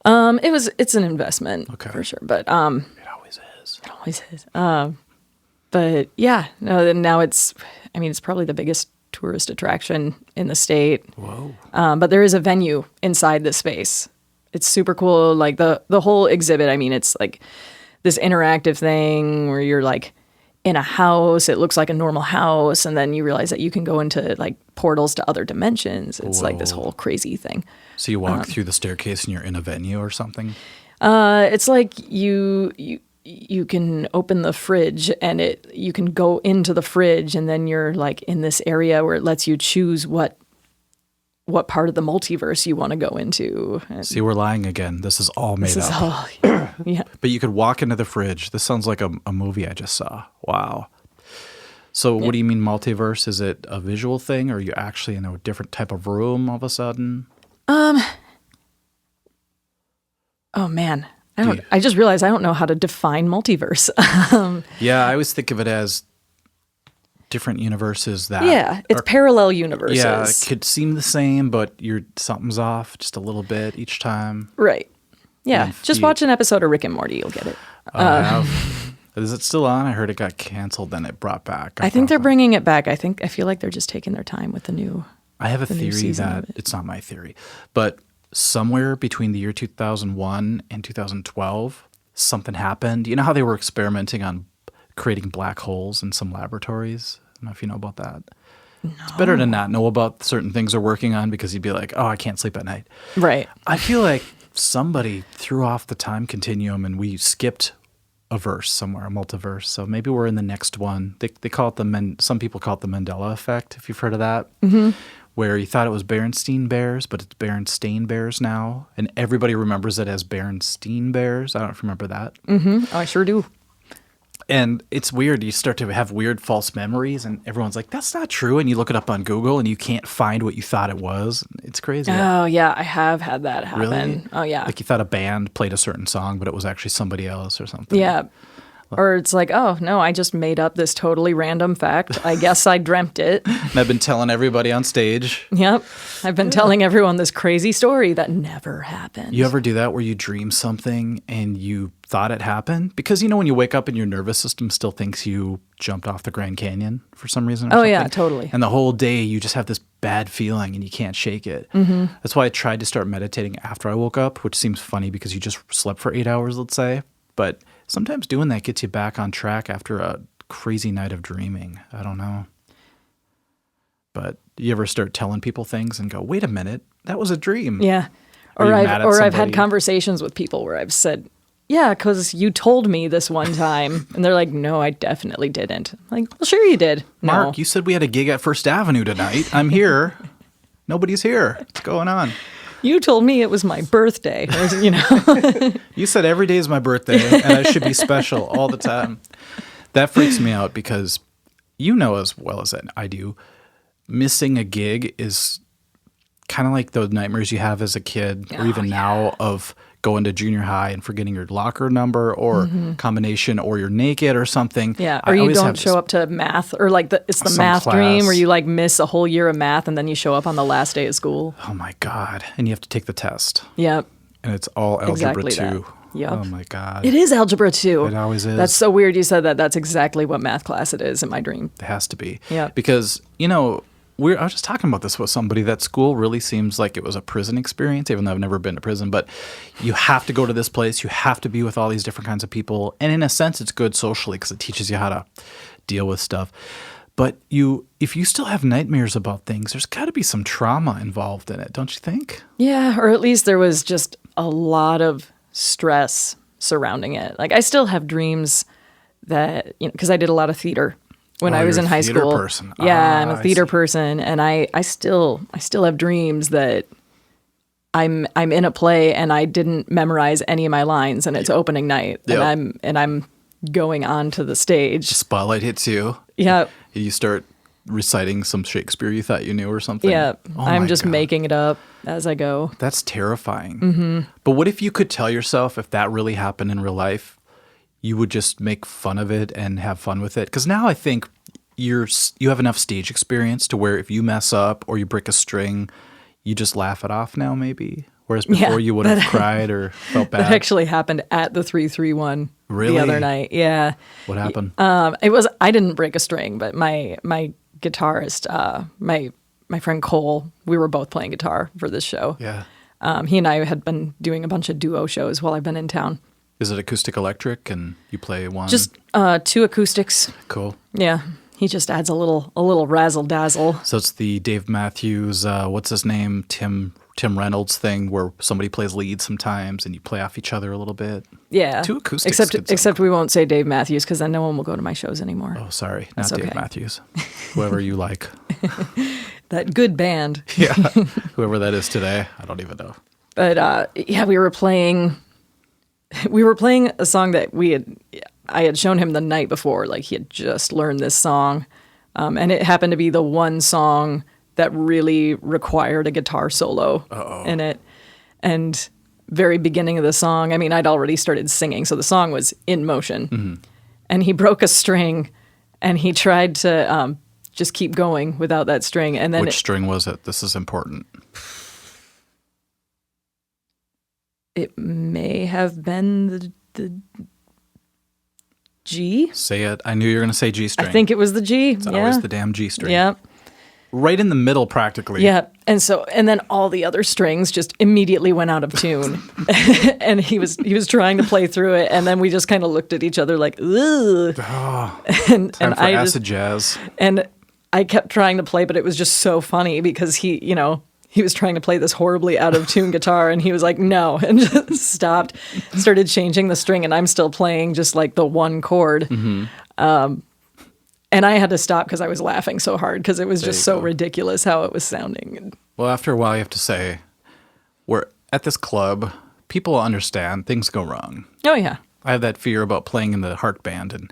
It's an investment for sure, but It always is. it always is. But yeah, no. Now it's probably the biggest tourist attraction in the state. Whoa. But there is a venue inside the space. It's super cool. Like the whole exhibit. I mean, it's like this interactive thing where you're like in a house. It looks like a normal house, and then you realize that you can go into like portals to other dimensions. It's like this whole crazy thing. So you walk through the staircase and you're in a venue or something? It's like you can open the fridge and you can go into the fridge, and then you're like in this area where it lets you choose what part of the multiverse you want to go into. See, we're lying again. This is all made This is up. all, yeah. But you could walk into the fridge. This sounds like a movie I just saw. Wow. So what do you mean multiverse? Is it a visual thing, or are you actually in a different type of room all of a sudden? Oh man, I just realized I don't know how to define multiverse. Yeah, I always think of it as different universes that it's parallel universes. Yeah, it could seem the same, but something's off just a little bit each time. Right. Yeah, just watch an episode of Rick and Morty, you'll get it. Is it still on? I heard it got canceled, then it brought back. I think they're bringing it back. I feel like they're just taking their time with the new. I have a theory that it's not my theory, but somewhere between the year 2001 and 2012, something happened. You know how they were experimenting on creating black holes in some laboratories? I don't know if you know about that. No. It's better to not know about certain things they're working on because you'd be like, oh, I can't sleep at night. Right. I feel like somebody threw off the time continuum and we skipped a verse somewhere, a multiverse. So maybe we're in the next one. They call it some people call it the Mandela Effect, if you've heard of that, where you thought it was Berenstain Bears, but it's Berenstain Bears now. And everybody remembers it as Berenstain Bears. I don't know if you remember that. Oh, I sure do. And it's weird. You start to have weird false memories, and everyone's like, that's not true. And you look it up on Google, and you can't find what you thought it was. It's crazy. Oh, yeah. I have had that happen. Really? Oh, yeah. Like you thought a band played a certain song, but it was actually somebody else or something. Yeah. Or it's like, oh, no, I just made up this totally random fact. I guess I dreamt it. And I've been telling everybody on stage. Yep. I've been telling everyone this crazy story that never happened. You ever do that where you dream something and you thought it happened? Because, when you wake up and your nervous system still thinks you jumped off the Grand Canyon for some reason or something. Yeah, totally. And the whole day you just have this bad feeling and you can't shake it. That's why I tried to start meditating after I woke up, which seems funny because you just slept for 8 hours, let's say. But sometimes doing that gets you back on track after a crazy night of dreaming. I don't know. But you ever start telling people things and go, wait a minute, that was a dream. Yeah. Or I've had conversations with people where I've said, yeah, because you told me this one time. And they're like, no, I definitely didn't. I'm like, well, sure you did. Mark, you said we had a gig at First Avenue tonight. I'm here. Nobody's here. What's going on? You told me it was my birthday. You said every day is my birthday and I should be special all the time. That freaks me out because as well as I do, missing a gig is kind of like those nightmares you have as a kid or even now of going to junior high and forgetting your locker number or combination or you're naked or something. Yeah, or you don't show up to math or it's the math dream where you miss a whole year of math and then you show up on the last day of school. Oh my God. And you have to take the test. Yep. And it's all Algebra 2. Yep. Oh my God. It is Algebra 2. It always is. That's so weird you said that. That's exactly what math class it is in my dream. It has to be. Yeah. Because, I was just talking about this with somebody, that school really seems like it was a prison experience, even though I've never been to prison. But you have to go to this place. You have to be with all these different kinds of people. And in a sense, it's good socially because it teaches you how to deal with stuff. But if you still have nightmares about things, there's got to be some trauma involved in it, don't you think? Yeah, or at least there was just a lot of stress surrounding it. I still have dreams that, because I did a lot of theater. When I was in high school. Person. Yeah, I'm a theater person, and I still have dreams that I'm in a play and I didn't memorize any of my lines and it's opening night and I'm going onto the stage. The spotlight hits you. Yeah. You start reciting some Shakespeare you thought you knew or something. Yeah. I'm just making it up as I go. That's terrifying. But what if you could tell yourself if that really happened in real life, you would just make fun of it and have fun with it? Because now I think you have enough stage experience to where if you mess up or you break a string, you just laugh it off now maybe. Whereas before you would have cried or felt bad. That actually happened at the 331 the other night. Yeah. What happened? I didn't break a string, but my guitarist, my friend Cole, we were both playing guitar for this show. Yeah. He and I had been doing a bunch of duo shows while I've been in town. Is it acoustic electric and you play one? Just 2 acoustics. Cool. Yeah. He just adds a little razzle dazzle. So it's the Dave Matthews, what's his name? Tim Reynolds thing where somebody plays lead sometimes and you play off each other a little bit. Yeah. 2 acoustics. Except we won't say Dave Matthews because then no one will go to my shows anymore. Oh, sorry. That's Not okay. Dave Matthews. Whoever you like. That good band. Yeah. Whoever that is today. I don't even know. But we were playing a song that I had shown him the night before. He had just learned this song. And it happened to be the one song that really required a guitar solo in it. And very beginning of the song, I mean, I'd already started singing, so the song was in motion. And he broke a string, and he tried to just keep going without that string. And then Which string was it? This is important. It may have been the G. Say it. I knew you were going to say G string. I think it was the G. It's always the damn G string. Yeah. Right in the middle, practically. Yeah. And then all the other strings just immediately went out of tune. And he was trying to play through it, and then we just kind of looked at each other like, ugh. Oh, and time for I acid jazz. And I kept trying to play, but it was just so funny because he was trying to play this horribly out of tune guitar, and he was like, no, and just stopped, started changing the string, and I'm still playing just like the one chord. And I had to stop because I was laughing so hard because it was just so ridiculous how it was sounding. Well, after a while, you have to say, we're at this club, people understand things go wrong. Oh, yeah. I have that fear about playing in the Heart Band and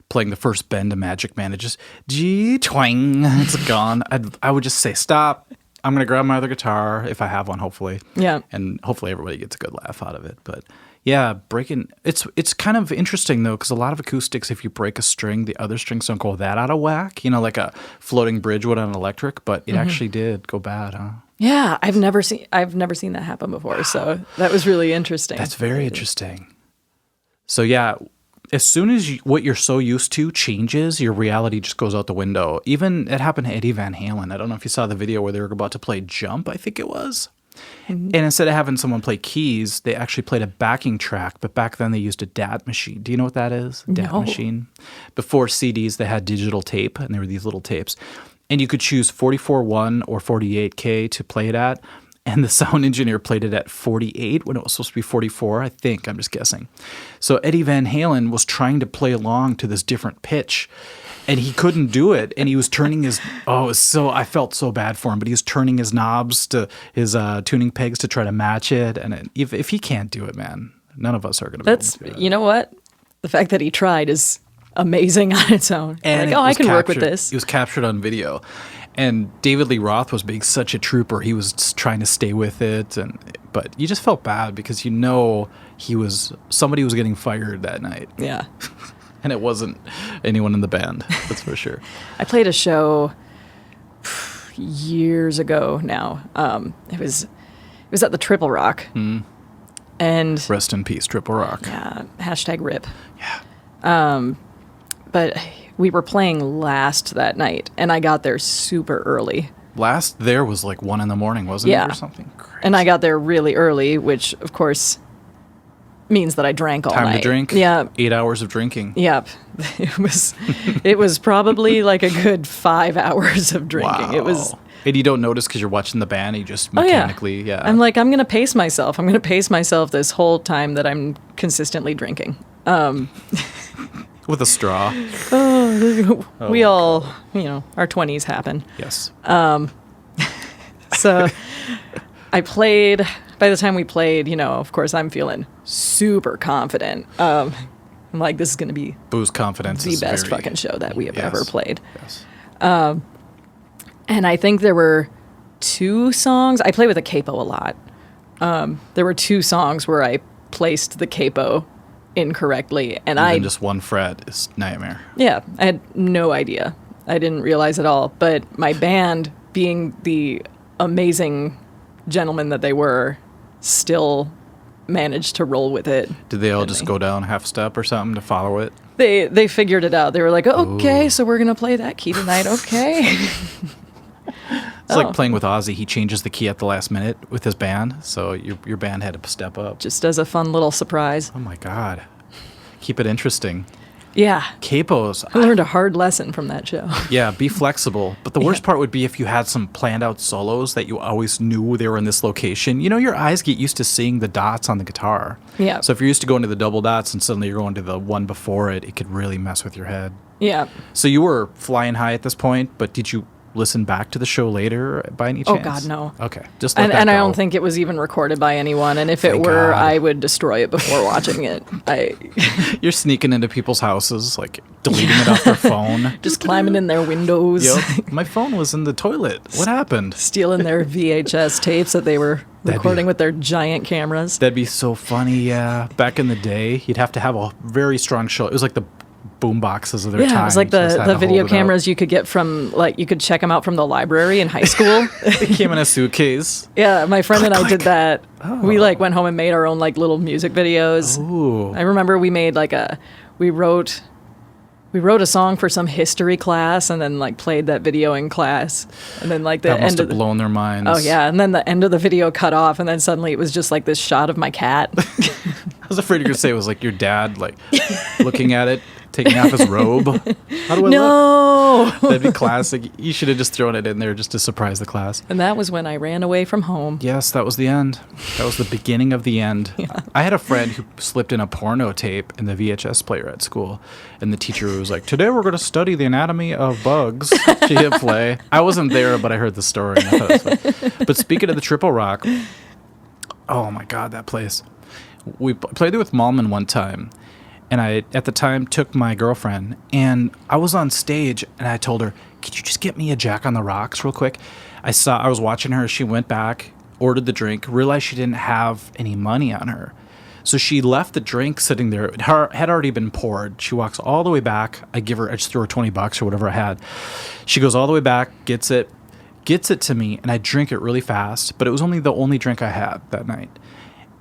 playing the first bend of Magic Man. It just, G, twang, it's gone. I would just say, stop. I'm going to grab my other guitar, if I have one, hopefully. Yeah. And hopefully everybody gets a good laugh out of it. But yeah, breaking, it's kind of interesting, though, because a lot of acoustics, if you break a string, the other strings don't go that out of whack. You know, like a floating bridge would on an electric, but it actually did go bad, huh? Yeah, I've never seen that happen before, so that was really interesting. That's very interesting. So yeah, as soon as what you're so used to changes, your reality just goes out the window. Even it happened to Eddie Van Halen. I don't know if you saw the video where they were about to play Jump, I think it was. And instead of having someone play keys, they actually played a backing track. But back then they used a DAT machine. Do you know what that is? DAT machine. Before CDs, they had digital tape, and there were these little tapes. And you could choose 44.1 or 48K to play it at. And the sound engineer played it at 48 when it was supposed to be 44, I think. I'm just guessing. So Eddie Van Halen was trying to play along to this different pitch, and he couldn't do it. And he was turning his, I felt so bad for him, but he was turning his knobs to his tuning pegs to try to match it. And if he can't do it, man, none of us are going to be able to do that. You know what? The fact that he tried is amazing on its own. And like, I can work with this. It was captured on video. And David Lee Roth was being such a trooper. He was just trying to stay with it, but you just felt bad because somebody was getting fired that night. Yeah. And it wasn't anyone in the band, that's for sure. I played a show years ago now. It was at the Triple Rock. And Rest in peace, Triple Rock. Yeah, #RIP. Yeah. But we were playing last that night, and I got there super early. Last there was like 1 a.m, wasn't it, or something? Crazy. And I got there really early, which, of course, means that I drank all night. Time to drink? Yeah. 8 hours of drinking. Yep. It was probably like a good 5 hours of drinking. Wow. It was. And you don't notice because you're watching the band, you just mechanically, yeah. I'm like, I'm going to pace myself. I'm going to pace myself this whole time that I'm consistently drinking. With a straw. We all, our 20s happen. Yes. So I played, by the time we played, of course I'm feeling super confident. I'm like, this is going to be Booze confidence the best fucking show that we have ever played. Yes. And I think there were 2 songs. I play with a capo a lot. There were 2 songs where I placed the capo incorrectly, and just one fret is nightmare. Yeah, I had no idea. I didn't realize at all. But my band, being the amazing gentlemen that they were, still managed to roll with it. Did they all just go down half step or something to follow it? They figured it out. They were like, okay, so we're gonna play that key tonight. Okay. It's like playing with Ozzy. He changes the key at the last minute with his band, so your band had to step up. Just as a fun little surprise. Oh my God. Keep it interesting. Yeah. Capos. I learned a hard lesson from that show. Yeah, be flexible. But the worst part would be if you had some planned out solos that you always knew they were in this location. Your eyes get used to seeing the dots on the guitar. Yeah. So if you're used to going to the double dots and suddenly you're going to the one before it, it could really mess with your head. Yeah. So you were flying high at this point, but did you listen back to the show later by any Oh, chance? God, no. Okay, just let that And go. I don't think it was even recorded by anyone. And if it Thank were, God. I would destroy it before watching it. You're sneaking into people's houses, like deleting it off their phone. Just climbing in their windows, Yep. My phone was in the toilet. What happened? stealing their VHS tapes that they were recording with their giant cameras. That'd be so funny, yeah. Back in the day, you'd have to have a very strong show. It was like the boom boxes of their time. Yeah, it was like You just had the to video hold it up. cameras you could get from, like, you could check them out from the library in high school. They came in a suitcase. Yeah, my friend and I did that. Oh. We, like, went home and made our own, like, little music videos. Ooh. I remember we made, like, we wrote a song for some history class and then, like, played that video in class. And then, like, the That must end have of blown their minds. Oh, yeah. And then the end of the video cut off, and then suddenly it was just, like, this shot of my cat. I was afraid you were going to say it was like your dad, like, looking at it, taking off his robe. How do I look? No! That'd be classic. You should have just thrown it in there just to surprise the class. And that was when I ran away from home. Yes, that was the end. That was the beginning of the end. I had a friend who slipped in a porno tape in the VHS player at school, and the teacher was like, "Today we're going to study the anatomy of bugs." She hit play. I wasn't there, but I heard the story. And I thought it was funny. But speaking of the Triple Rock, oh my God, that place. We played there with Malman one time, and I, at the time, took my girlfriend, and I was on stage, and I told her, "Could you just get me a Jack on the Rocks real quick?" I was watching her. She went back, ordered the drink, realized she didn't have any money on her. So she left the drink sitting there. It had already been poured. She walks all the way back. I just threw her $20 or whatever I had. She goes all the way back, gets it to me, and I drink it really fast, but it was only the only drink I had that night.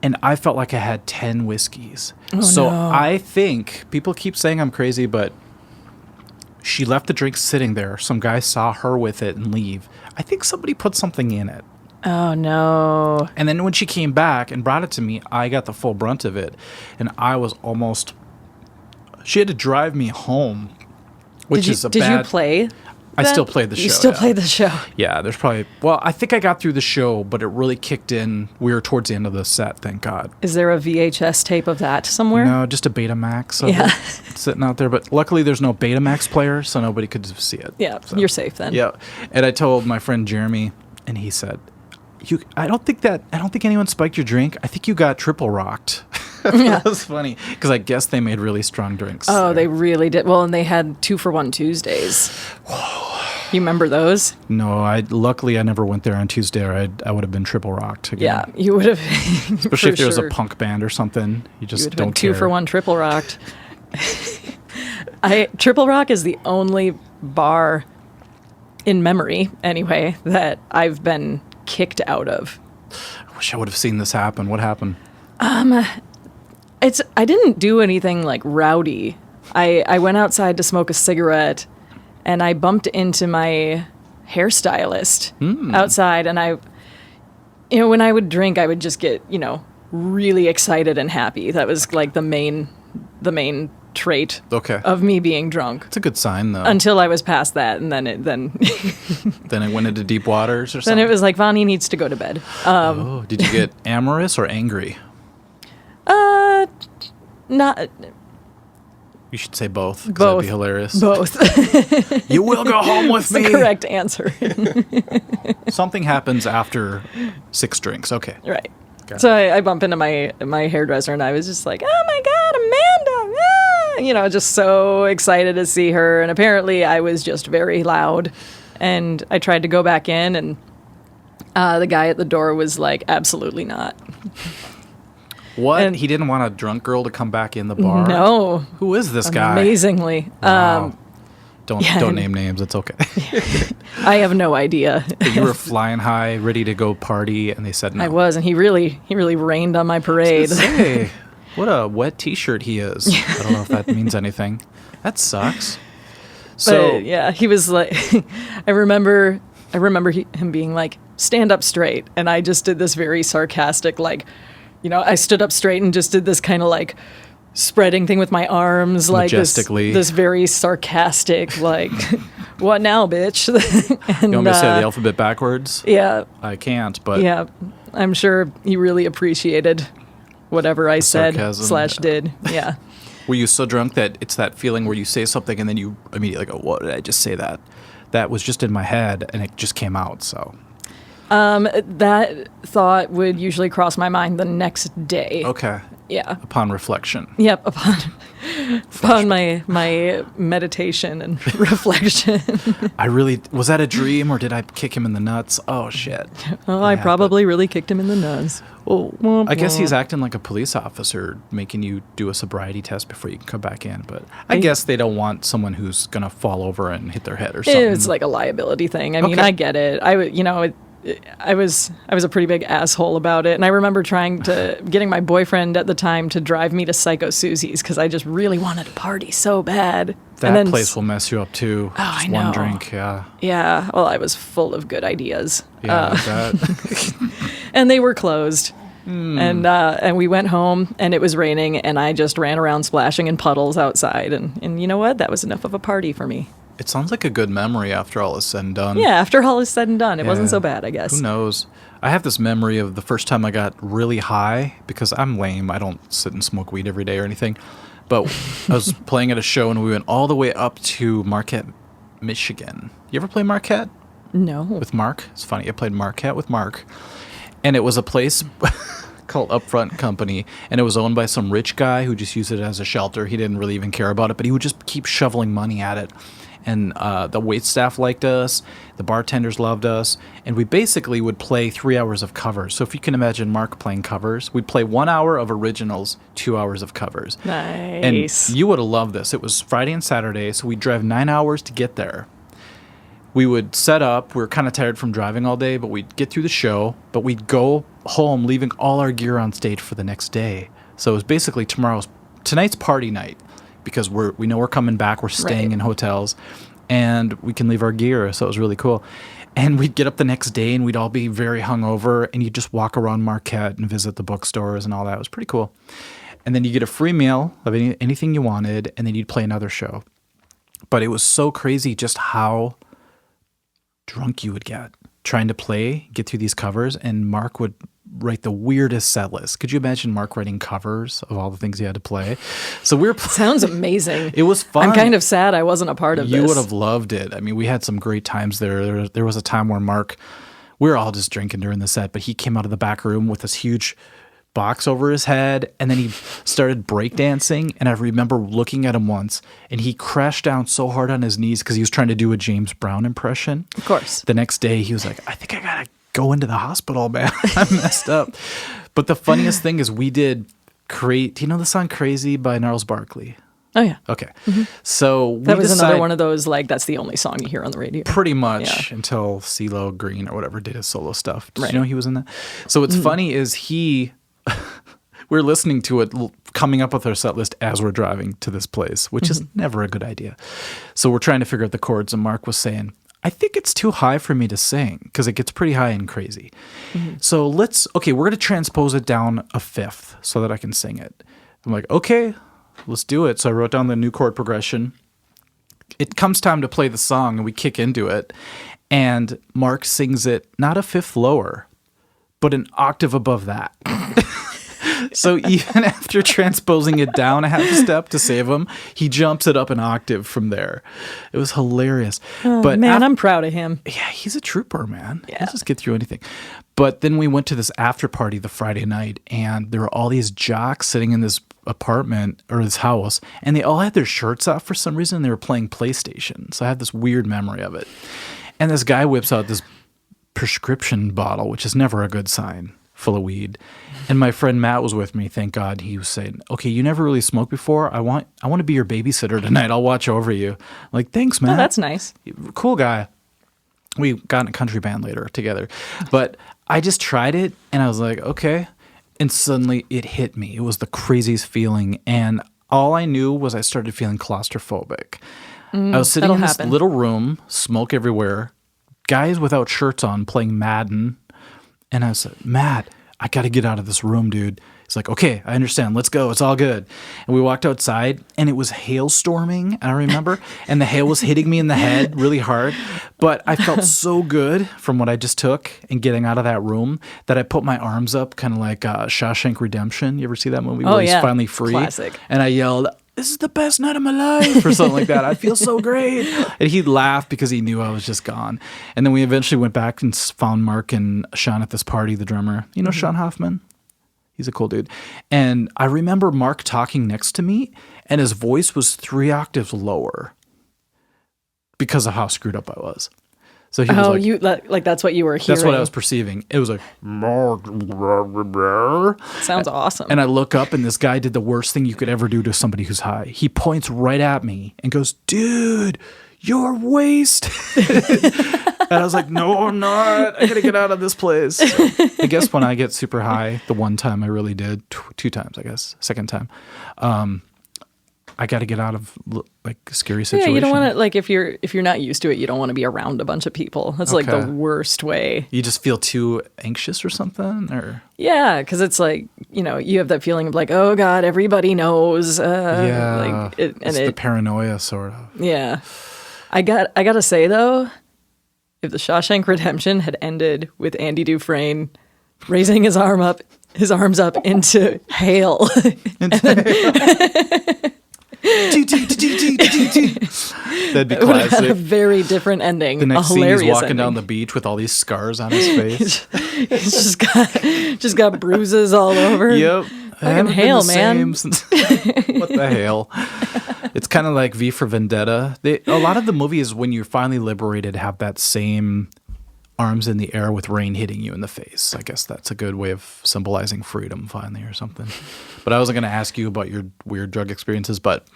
And I felt like I had 10 whiskeys. So no. I think, people keep saying I'm crazy, but she left the drink sitting there. Some guy saw her with it and leave. I think somebody put something in it. Oh, no. And then when she came back and brought it to me, I got the full brunt of it. And I was almost... She had to drive me home, which is a bad... Did you play? I still played the show. You still yeah. played the show. Yeah, there's probably... Well, I think I got through the show, but it really kicked in. We were towards the end of the set, thank God. Is there a VHS tape of that somewhere? No, just a Betamax of Yeah. it sitting out there. But luckily, there's no Betamax player, so nobody could see it. Yeah, So, you're safe then. Yeah, and I told my friend Jeremy, and he said, I don't think anyone spiked your drink. I think you got triple rocked." Yeah. That was funny because I guess they made really strong drinks. Oh, there. they really did. Well, and they had 2-for-1 Tuesdays. Whoa. You remember those? No, luckily I never went there on Tuesday, or I would have been triple rocked again. Yeah, you would have. Especially if there was a punk band or something. You just would have don't been care. 2-for-1 triple rocked. Triple Rock is the only bar in memory, anyway, that I've been kicked out of. I wish I would have seen this happen. What happened? I didn't do anything like rowdy. I went outside to smoke a cigarette, and I bumped into my hairstylist outside, and when I would drink, I would just get, really excited and happy. That was like the main trait of me being drunk. It's a good sign, though. Until I was past that, and then Then it went into deep waters or something? then it was like, Vonnie needs to go to bed. Did you get amorous or angry? Not You should say both, because both. that'd be hilarious. Both. You will go home with That's me. the correct answer. Something happens after 6 drinks. Okay. Right. Got So I bump into my hairdresser, and I was just like, "Oh my God, Amanda!" Ah! Just so excited to see her. And apparently, I was just very loud. And I tried to go back in, and the guy at the door was like, "Absolutely not." What? And- He didn't want a drunk girl to come back in the bar? No. Who is this guy? Amazingly. Wow. Don't yeah, name names. It's okay. I have no idea. You were flying high, ready to go party, and they said no. I was, and he really rained on my parade. Hey, what a wet T-shirt he is. I don't know if that means anything. That sucks. So But, yeah, he was like, I remember him being like, "Stand up straight," and I just did this very sarcastic, like, I stood up straight and just did this kind of like spreading thing with my arms, like majestically, this very sarcastic, like, "What now, bitch?" And, you want me to say the alphabet backwards? Yeah, I can't, but yeah, I'm sure he really appreciated whatever I said sarcasm. / did. Yeah. Were you so drunk that it's that feeling where you say something and then you immediately go, "What did I just say that?" that was just in my head and it just came out. So That thought would usually cross my mind the next day. okay, Yeah. upon reflection. Yep. Upon my meditation and reflection. Was that a dream or did I kick him in the nuts? Oh shit. Oh, I probably really kicked him in the nuts. Well, I guess he's acting like a police officer, making you do a sobriety test before you can come back in. But I guess they don't want someone who's gonna fall over and hit their head or something. It's like a liability thing. I mean, Okay. I get it. I was a pretty big asshole about it, and I remember getting my boyfriend at the time to drive me to Psycho Susie's because I just really wanted to party so bad. That place will mess you up too. Oh, Just I know. one drink, yeah. Yeah, well, I was full of good ideas. Yeah, that. And they were closed. And we went home, and it was raining, and I just ran around splashing in puddles outside. And you know what? That was enough of a party for me. It sounds like a good memory after all is said and done. Yeah, after all is said and done, it wasn't Yeah. so bad, I guess. Who knows? I have this memory of the first time I got really high because I'm lame. I don't sit and smoke weed every day or anything. But I was playing at a show and we went all the way up to Marquette, Michigan. You ever play Marquette No. with Mark? It's funny. I played Marquette with Mark. And it was a place called Upfront Company. And it was owned by some rich guy who just used it as a shelter. He didn't really even care about it, but he would just keep shoveling money at it. And the wait staff liked us, the bartenders loved us, and we basically would play 3 hours of covers. So if you can imagine Mark playing covers, we'd play 1 hour of originals, 2 hours of covers. Nice. And you would have loved this. It was Friday and Saturday, so we'd drive 9 hours to get there. We would set up. We were kind of tired from driving all day, but we'd get through the show, but we'd go home leaving all our gear on stage for the next day. So it was basically tonight's party night. Because we know we're coming back, we're staying Right. in hotels, and we can leave our gear. So it was really cool. And we'd get up the next day, and we'd all be very hungover, and you'd just walk around Marquette and visit the bookstores and all that. It was pretty cool. And then you get a free meal of anything you wanted, and then you'd play another show. But it was so crazy just how drunk you would get trying to get through these covers, and Mark would write the weirdest set list. Could you imagine Mark writing covers of all the things he had to play? So we were Sounds amazing. It was fun. I'm kind of sad I wasn't a part of this. You would have loved it. I mean, we had some great times there. There was a time where we were all just drinking during the set, but he came out of the back room with this huge box over his head, and then he started breakdancing, and I remember looking at him once, and he crashed down so hard on his knees because he was trying to do a James Brown impression. Of course. The next day, he was like, I think I gotta go into the hospital, man. I messed up. But the funniest thing is do you know the song Crazy by Gnarls Barkley? Oh, yeah. Okay. So That was another one of those, like, that's the onwe song you hear on the radio. pretty much Yeah. until CeeLo Green or whatever did his solo stuff. Did Right. you know he was in that? So what's funny is we're listening to it, coming up with our set list as we're driving to this place, which is never a good idea. So we're trying to figure out the chords, and Mark was saying, I think it's too high for me to sing because it gets pretty high and crazy. So we're going to transpose it down a fifth so that I can sing it. I'm like, okay, let's do it. So I wrote down the new chord progression. It comes time to play the song, and we kick into it, and Mark sings it not a fifth lower, but an octave above that. So even after transposing it down a half a step to save him, he jumps it up an octave from there. It was hilarious. But Man, I'm proud of him. yeah, he's a trooper, man. Yeah. He'll just get through anything. But then we went to this after party the Friday night, and there were all these jocks sitting in this apartment or this house, and they all had their shirts off for some reason. They were playing PlayStation. So I have this weird memory of it. And this guy whips out this prescription bottle, which is never a good sign, full of weed. And my friend Matt was with me. Thank God. He was saying, okay, you never really smoked before. I want to be your babysitter tonight. I'll watch over you. I'm like, thanks, man. Oh, that's nice. Cool guy. We got in a country band later together. But I just tried it, and I was like, okay. And suddenly it hit me. It was the craziest feeling. And all I knew was I started feeling claustrophobic. I was sitting in this little room, smoke everywhere, guys without shirts on playing Madden. And I said, Matt, I got to get out of this room, dude. He's like, okay, I understand. Let's go. It's all good. And we walked outside, and it was hailstorming, I remember. And the hail was hitting me in the head really hard. But I felt so good from what I just took and getting out of that room that I put my arms up kind of like Shawshank Redemption. You ever see that movie where he's finally free? Classic. And I yelled, this is the best night of my life, or something like that. I feel so great. And he'd laugh because he knew I was just gone. And then we eventually went back and found Mark and Sean at this party, the drummer. You know Sean Hoffman? He's a cool dude. And I remember Mark talking next to me, and his voice was 3 octaves lower because of how screwed up I was. So he was like, you like that's what you were hearing. that's what I was perceiving. It was like, sounds awesome. and I look up, and this guy did the worst thing you could ever do to somebody who's high. He points right at me and goes, "Dude, you're wasted." And I was like, "No, I'm not. I gotta get out of this place." So I guess when I get super high, the one time I really did, 2 times, I guess, second time, I got to get out of like scary situations. Yeah, you don't want to, like, if you're not used to it, you don't want to be around a bunch of people. That's like the worst way. You just feel too anxious or something, or yeah, because it's like, you know, you have that feeling of like, oh God, everybody knows. yeah, like it's the paranoia sort of. Yeah, I gotta say though, if the Shawshank Redemption had ended with Andy Dufresne raising his arms up into hail, that'd be it would have had a classic. very different ending. The next a scene, he's hilarious walking ending. down the beach with all these scars on his face. He's just got bruises all over. Yep. Fucking hail, man. What the hell? It's kind of like V for Vendetta. A lot of the movies, when you're finally liberated, have that same arms in the air with rain hitting you in the face. I guess that's a good way of symbolizing freedom finally or something. But I wasn't going to ask you about your weird drug experiences, but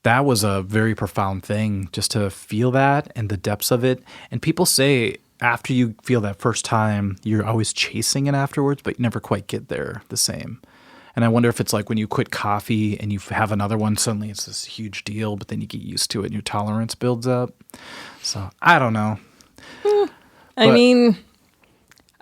that was a very profound thing just to feel that and the depths of it. And people say after you feel that first time, you're always chasing it afterwards, but you never quite get there the same. And I wonder if it's like when you quit coffee and you have another one, suddenly it's this huge deal, but then you get used to it and your tolerance builds up. So I don't know. I mean,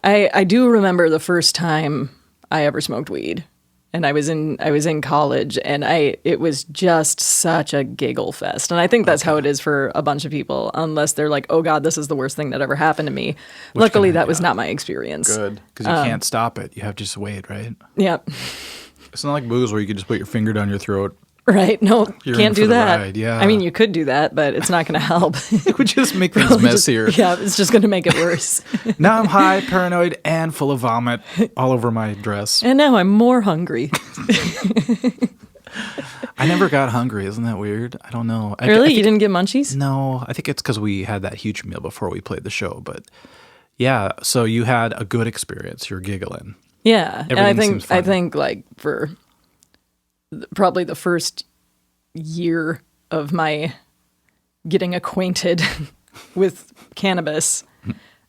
I do remember the first time I ever smoked weed, and I was in college, and it was just such a giggle fest. And I think that's how it is for a bunch of people, unless they're like, oh God, this is the worst thing that ever happened to me. Luckily, that was not my experience. Good, because you can't stop it. You have to just wait, right? Yeah. It's not like booze where you can just put your finger down your throat. Right. No, You're can't in do for the that. ride, yeah. I mean, you could do that, but it's not going to help. It would just make things messier. Yeah, it's just going to make it worse. Now I'm high, paranoid, and full of vomit all over my dress. And now I'm more hungry. I never got hungry. Isn't that weird? I don't know. Really? You didn't get munchies? No, I think it's because we had that huge meal before we played the show. But yeah, so you had a good experience. You're giggling. Yeah. Everything And seems fun. I think like for probably the first year of my getting acquainted with cannabis,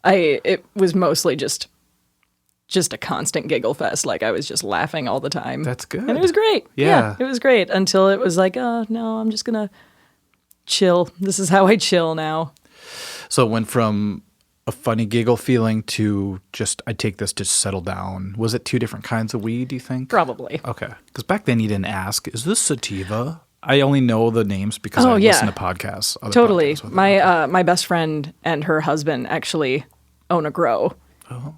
it was mostly just a constant giggle fest. Like I was just laughing all the time. That's good. And it was great. Yeah. It was great until it was like, oh no, I'm just gonna chill. This is how I chill now. So it went from a funny giggle feeling to just, I take this to settle down. Was it 2 different kinds of weed, do you think? Probably. Okay. Because back then you didn't ask, is this sativa? I only know the names because I Oh, yeah. listen to podcasts. Other Totally. podcasts with My best friend and her husband actually own a grow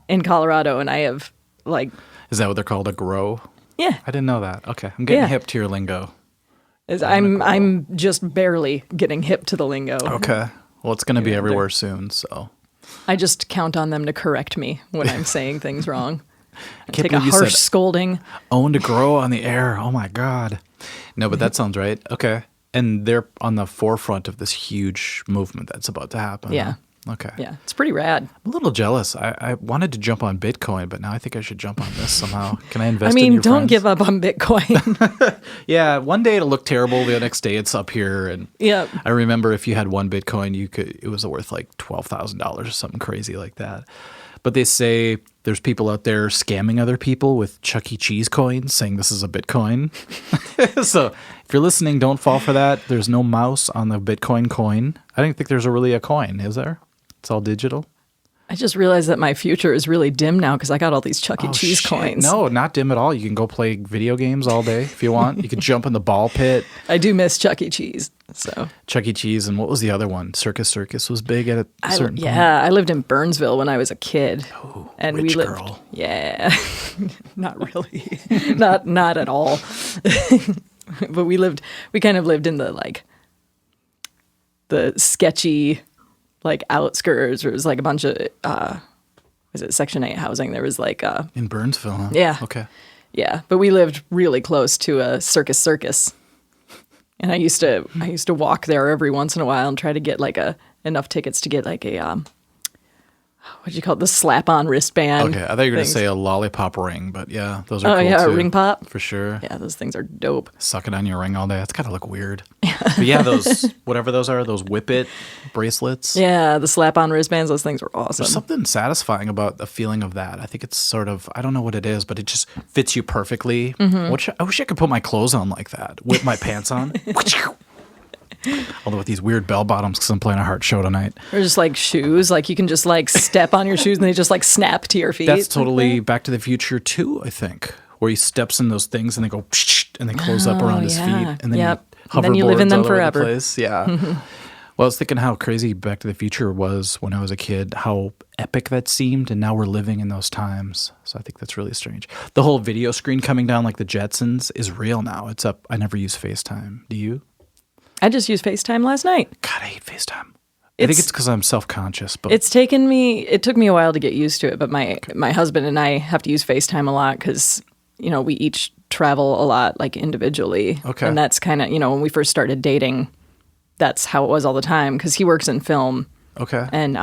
in Colorado, and I have like, Is that what they're called, a grow? yeah. I didn't know that. Okay. I'm getting Yeah. hip to your lingo. I'm just barely getting hip to the lingo. Okay. Well, it's going to be Yeah, everywhere soon, so. I just count on them to correct me when I'm saying things wrong. I can't take a believe you harsh said scolding. Owned a grow on the air. Oh, my God. No, but that sounds right. Okay. And they're on the forefront of this huge movement that's about to happen. Yeah. Huh? Okay. Yeah, it's pretty rad. I'm a little jealous. I wanted to jump on Bitcoin, but now I think I should jump on this somehow. Can I invest I in mean, your don't friends? give up on Bitcoin. Yeah, one day it'll look terrible. The next day it's up here. And Yeah. I remember if you had 1 Bitcoin, it was worth like $12,000 or something crazy like that. But they say there's people out there scamming other people with Chuck E. Cheese coins, saying this is a Bitcoin. So if you're listening, don't fall for that. There's no mouse on the Bitcoin coin. I don't think there's really a coin, is there? It's all digital. I just realized that my future is really dim now because I got all these Chuck E. Cheese shit. coins. No, not dim at all. You can go play video games all day if you want. You can jump in the ball pit. I do miss Chuck E. Cheese. So Chuck E. Cheese, and what was the other one? Circus was big at a certain point. yeah, I lived in Burnsville when I was a kid. Oh, and rich we lived, girl. Yeah. Not really. not at all. But we kind of lived in the like the sketchy like outskirts. There was like a bunch of was it Section 8 housing? There was like in Burnsville, huh? Yeah. Okay. Yeah, but we lived really close to a circus. And I used to walk there every once in a while and try to get like enough tickets to get like a what do you call it? The slap-on wristband. Okay, I thought you were going to say a lollipop ring, but yeah, those are cool yeah, too. a ring pop. For sure. Yeah, those things are dope. Sucking on your ring all day. That's got to look weird. But yeah, those, whatever those are, those Whip It bracelets. Yeah, the slap-on wristbands, those things were awesome. There's something satisfying about the feeling of that. I think it's sort of, I don't know what it is, but it just fits you perfectly. Mm-hmm. I wish I could put my clothes on like that. Whip my pants on. Although with these weird bell bottoms, because I'm playing a hard show tonight. Or just like shoes, like you can just like step on your shoes and they just like snap to your feet. That's totally Back to the Future 2, I think, where he steps in those things and they go and they close up around his feet, and then and then you live in them forever. Yeah. Well, I was thinking how crazy Back to the Future was when I was a kid, how epic that seemed, and now we're living in those times. So I think that's really strange. The whole video screen coming down like the Jetsons is real now. It's up. I never use FaceTime. Do you? I just used FaceTime last night. God, I hate FaceTime. I think it's because I'm self-conscious. But it took me a while to get used to it, but my husband and I have to use FaceTime a lot because, you know, we each travel a lot, like individually. Okay. And that's kind of, you know, when we first started dating, that's how it was all the time because he works in film. Okay. And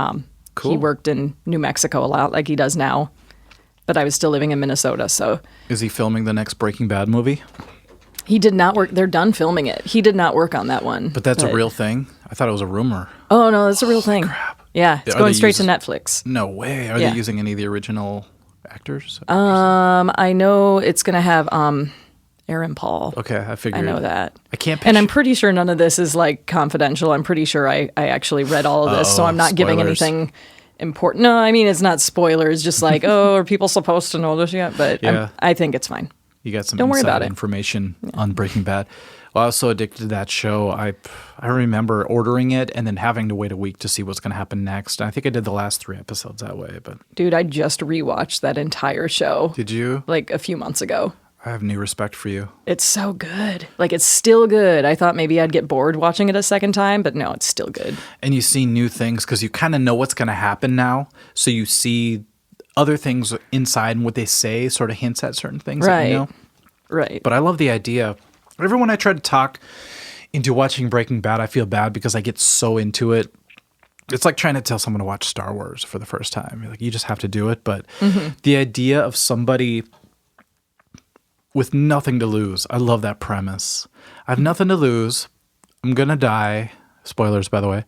cool. He worked in New Mexico a lot like he does now, but I was still living in Minnesota, so. Is he filming the next Breaking Bad movie? He did not work. They're done filming it. He did not work on that one. But that's a real thing? I thought it was a rumor. Oh, no, that's a real thing. Crap. Yeah, it's going straight to Netflix. No way. Are they using any of the original actors? I know it's going to have Aaron Paul. Okay, I figured. I know that. I can't picture. And I'm pretty sure none of this is like confidential. I'm pretty sure I actually read all of this, so I'm not giving anything important. No, I mean, it's not spoilers, just like, oh, are people supposed to know this yet? But I think it's fine. You got some Don't worry about inside information on Breaking Bad. Well, I was so addicted to that show. I remember ordering it and then having to wait a week to see what's going to happen next. I think I did the last 3 episodes that way. But dude, I just rewatched that entire show. Did you? Like a few months ago. I have new respect for you. It's so good. Like, it's still good. I thought maybe I'd get bored watching it a second time, but no, it's still good. And you see new things because you kind of know what's going to happen now. So you see other things inside, and what they say sort of hints at certain things. Right. That you know. Right. But I love the idea. Everyone I try to talk into watching Breaking Bad, I feel bad because I get so into it. It's like trying to tell someone to watch Star Wars for the first time. You're like, you just have to do it. But the idea of somebody with nothing to lose, I love that premise. I have nothing to lose. I'm going to die. Spoilers, by the way.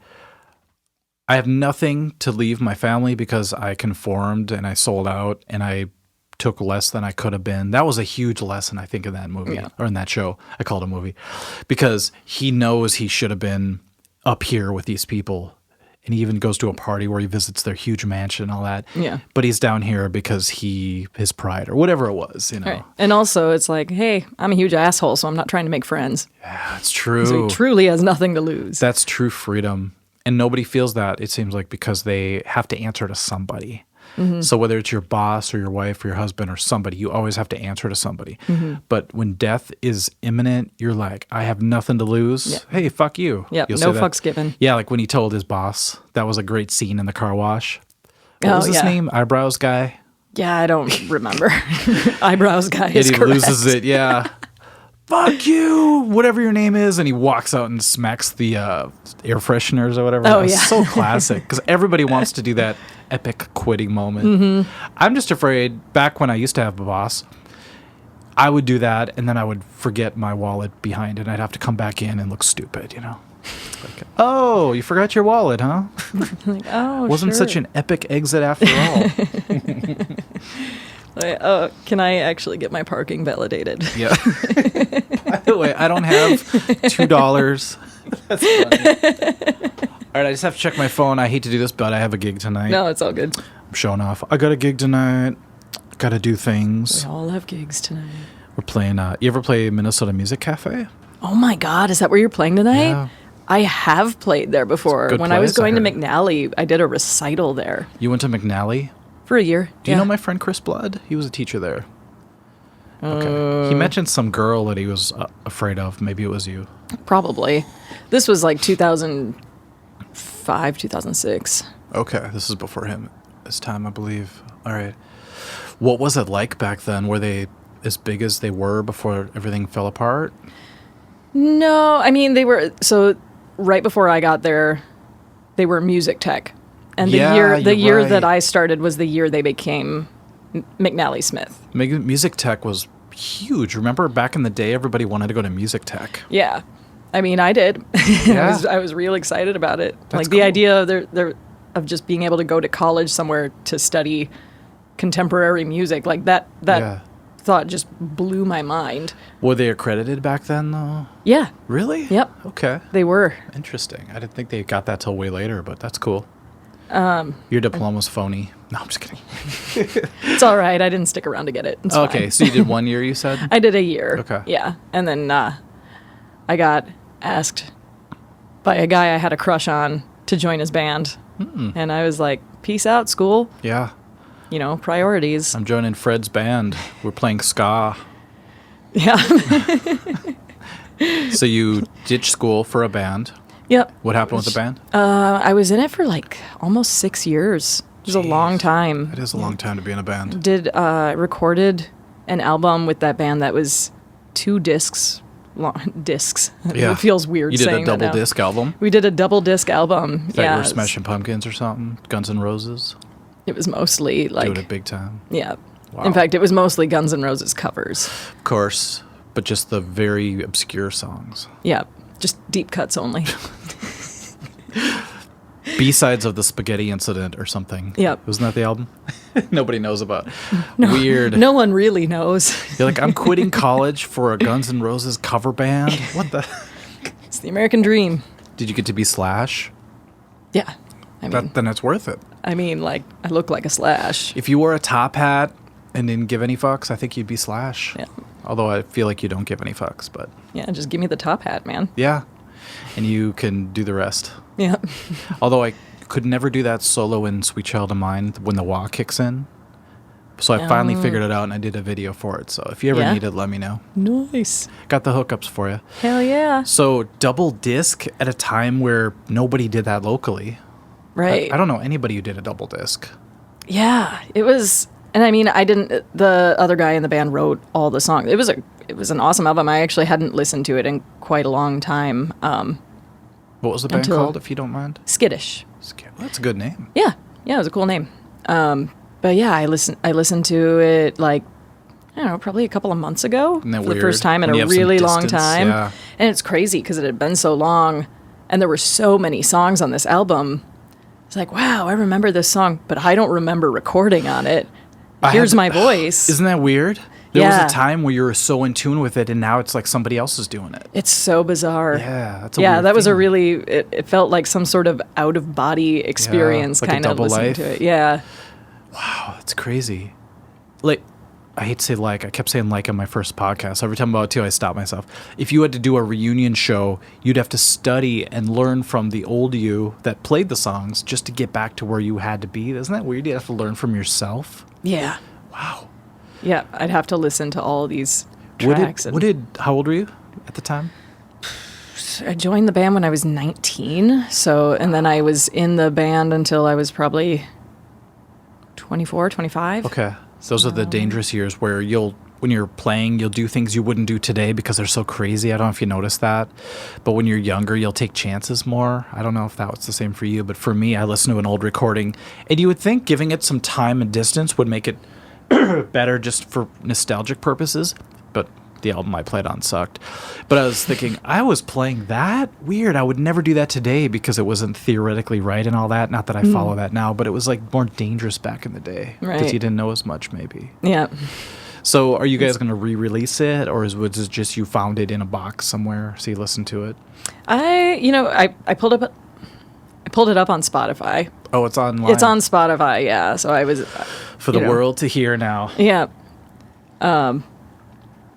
I have nothing to leave my family because I conformed and I sold out and I took less than I could have been. That was a huge lesson, I think, in that movie or in that show. I called it a movie because he knows he should have been up here with these people. And he even goes to a party where he visits their huge mansion and all that. Yeah. But he's down here because his pride or whatever it was, you know. Right. And also it's like, hey, I'm a huge asshole, so I'm not trying to make friends. Yeah, that's true. So he truly has nothing to lose. That's true freedom. And nobody feels that, it seems like, because they have to answer to somebody. So whether it's your boss or your wife or your husband or somebody, you always have to answer to somebody. But when death is imminent, you're like, I have nothing to lose. Yep. Hey, fuck you. Yeah, no fucks given. Yeah, like when he told his boss. That was a great scene in the car wash. What was his name? Eyebrows guy? Yeah, I don't remember. Eyebrows guy is correct. And he loses it, yeah. Fuck you, whatever your name is. And he walks out and smacks the air fresheners or whatever. Oh, yeah. So classic because everybody wants to do that epic quitting moment. I'm just afraid, back when I used to have a boss, I would do that and then I would forget my wallet behind it and I'd have to come back in and look stupid, you know? Like, oh, you forgot your wallet, huh? Like, oh, Wasn't such an epic exit after all. Can I actually get my parking validated? Yeah. By the way, I don't have $2. That's funny. All right, I just have to check my phone. I hate to do this, but I have a gig tonight. No, it's all good. I'm showing off. I got a gig tonight. Got to do things. We all have gigs tonight. We're playing. You ever play Minnesota Music Cafe? Oh my God, is that where you're playing tonight? Yeah. I have played there before. When I was going to McNally, I did a recital there. You went to McNally? For a year. Do you know my friend Chris Blood? He was a teacher there. Okay. He mentioned some girl that he was afraid of. Maybe it was you. Probably. This was like 2005, 2006. Okay. This is before his time, I believe. All right. What was it like back then? Were they as big as they were before everything fell apart? No, I mean, they were, so right before I got there, they were music tech. And the year that I started was the year they became McNally Smith. Music tech was huge. Remember back in the day, everybody wanted to go to music tech. Yeah. I mean, I did. Yeah. I was real excited about it. That's like cool. the idea of just being able to go to college somewhere to study contemporary music, like that thought just blew my mind. Were they accredited back then, though? Yeah. Really? Yep. Okay. They were. Interesting. I didn't think they got that till way later, but that's cool. Your diploma's phony. No, I'm just kidding. It's all right. I didn't stick around to get it. It's Okay, fine. so you did 1 year, you said? I did a year. Okay. Yeah. And then I got asked by a guy I had a crush on to join his band. And I was like, peace out, school. Yeah. You know, priorities. I'm joining Fred's band. We're playing ska. Yeah. So you ditched school for a band. Yep. What happened with the band? I was in it for like almost 6 years. It was a long time. It is a long time to be in a band. Recorded an album with that band that was 2 discs long. Discs. Yeah. It feels weird You did saying a that double now. disc album? We did a double disc album. That you Yeah. were Smashing Pumpkins or something? Guns N' Roses? It was mostly like, Doing it big time. yeah. Wow. In fact, it was mostly Guns N' Roses covers. Of course, but just the very obscure songs. Yeah. Just deep cuts only. B-sides of the Spaghetti Incident or something. Yep. Wasn't that the album? Nobody knows about. Weird. No one really knows. You're like, I'm quitting college for a Guns N' Roses cover band? What the? It's the American dream. Did you get to be Slash? Yeah. Then it's worth it. I mean, like, I look like a Slash. If you wore a top hat and didn't give any fucks, I think you'd be Slash. Yeah. Although I feel like you don't give any fucks, but Yeah, just give me the top hat, man. yeah. And you can do the rest. Yeah. Although I could never do that solo in Sweet Child of Mine when the wah kicks in. So I finally figured it out and I did a video for it. So if you ever Yeah? need it, let me know. Nice. Got the hookups for you. Hell yeah. So double disc at a time where nobody did that locally. Right. I don't know anybody who did a double disc. Yeah, it was, and I mean, the other guy in the band wrote all the songs. It was an awesome album. I actually hadn't listened to it in quite a long time. What was the band Until- called, if you don't mind? Skittish. That's a good name. Yeah, it was a cool name. But yeah, I listened to it like, I don't know, probably a couple of months ago Isn't that for the weird? first time in When you a have some really long distance, time. yeah. And it's crazy because it had been so long and there were so many songs on this album. It's like, wow, I remember this song, but I don't remember recording on it. Here's my voice. Isn't that weird? There Yeah. was a time where you were so in tune with it, and now it's like somebody else is doing it. It's so bizarre. Yeah, that's a Yeah, weird that was a feeling. really, it felt like some sort of out of body experience like a kind of double listening life. to it. Yeah. Wow, that's crazy. Like, I hate to say like. I kept saying like on my first podcast. Every time I'm about to, I stop myself. If you had to do a reunion show, you'd have to study and learn from the old you that played the songs just to get back to where you had to be. Isn't that weird? You have to learn from yourself. Yeah. Wow. Yeah. I'd have to listen to all these tracks. How old were you at the time? I joined the band when I was 19. So, and then I was in the band until I was probably 24, 25. Okay. Those are the dangerous years where when you're playing, you'll do things you wouldn't do today because they're so crazy. I don't know if you noticed that. But when you're younger, you'll take chances more. I don't know if that was the same for you. But for me, I listened to an old recording. And you would think giving it some time and distance would make it better just for nostalgic purposes. But the album I played on sucked. But I was thinking, I was playing that? Weird. I would never do that today because it wasn't theoretically right and all that. Not that I follow that now, but it was like more dangerous back in the day. Because Right. you didn't know as much, maybe. Yeah. So are you guys going to re-release it, or was it just you found it in a box somewhere, so you listened to it? I pulled it up on Spotify. Oh, it's online. It's on Spotify, yeah. So I was for the you know. world to hear now. Yeah.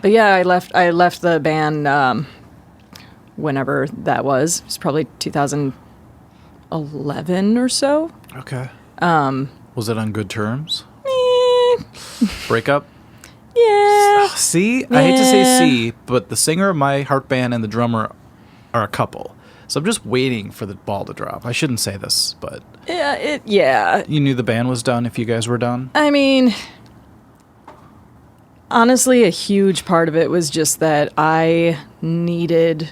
But yeah, I left the band whenever that was. It was probably 2011 or so. Okay. Was it on good terms? Eh, Breakup? yeah. See, I hate to say C, but the singer of my heart band and the drummer are a couple. So I'm just waiting for the ball to drop. I shouldn't say this, but Yeah. You knew the band was done if you guys were done? I mean, honestly, a huge part of it was just that I needed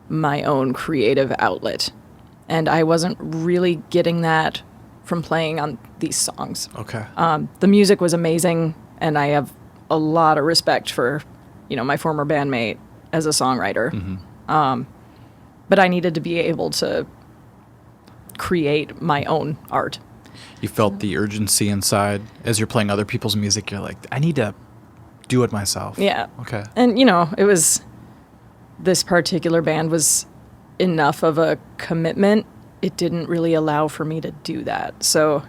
my own creative outlet. And I wasn't really getting that from playing on these songs. Okay. The music was amazing, and I have a lot of respect for, my former bandmate as a songwriter. Mm-hmm. But I needed to be able to create my own art. You felt the urgency inside as you're playing other people's music. You're like, I need to do it myself. Yeah. Okay. And, this particular band was enough of a commitment. It didn't really allow for me to do that. So,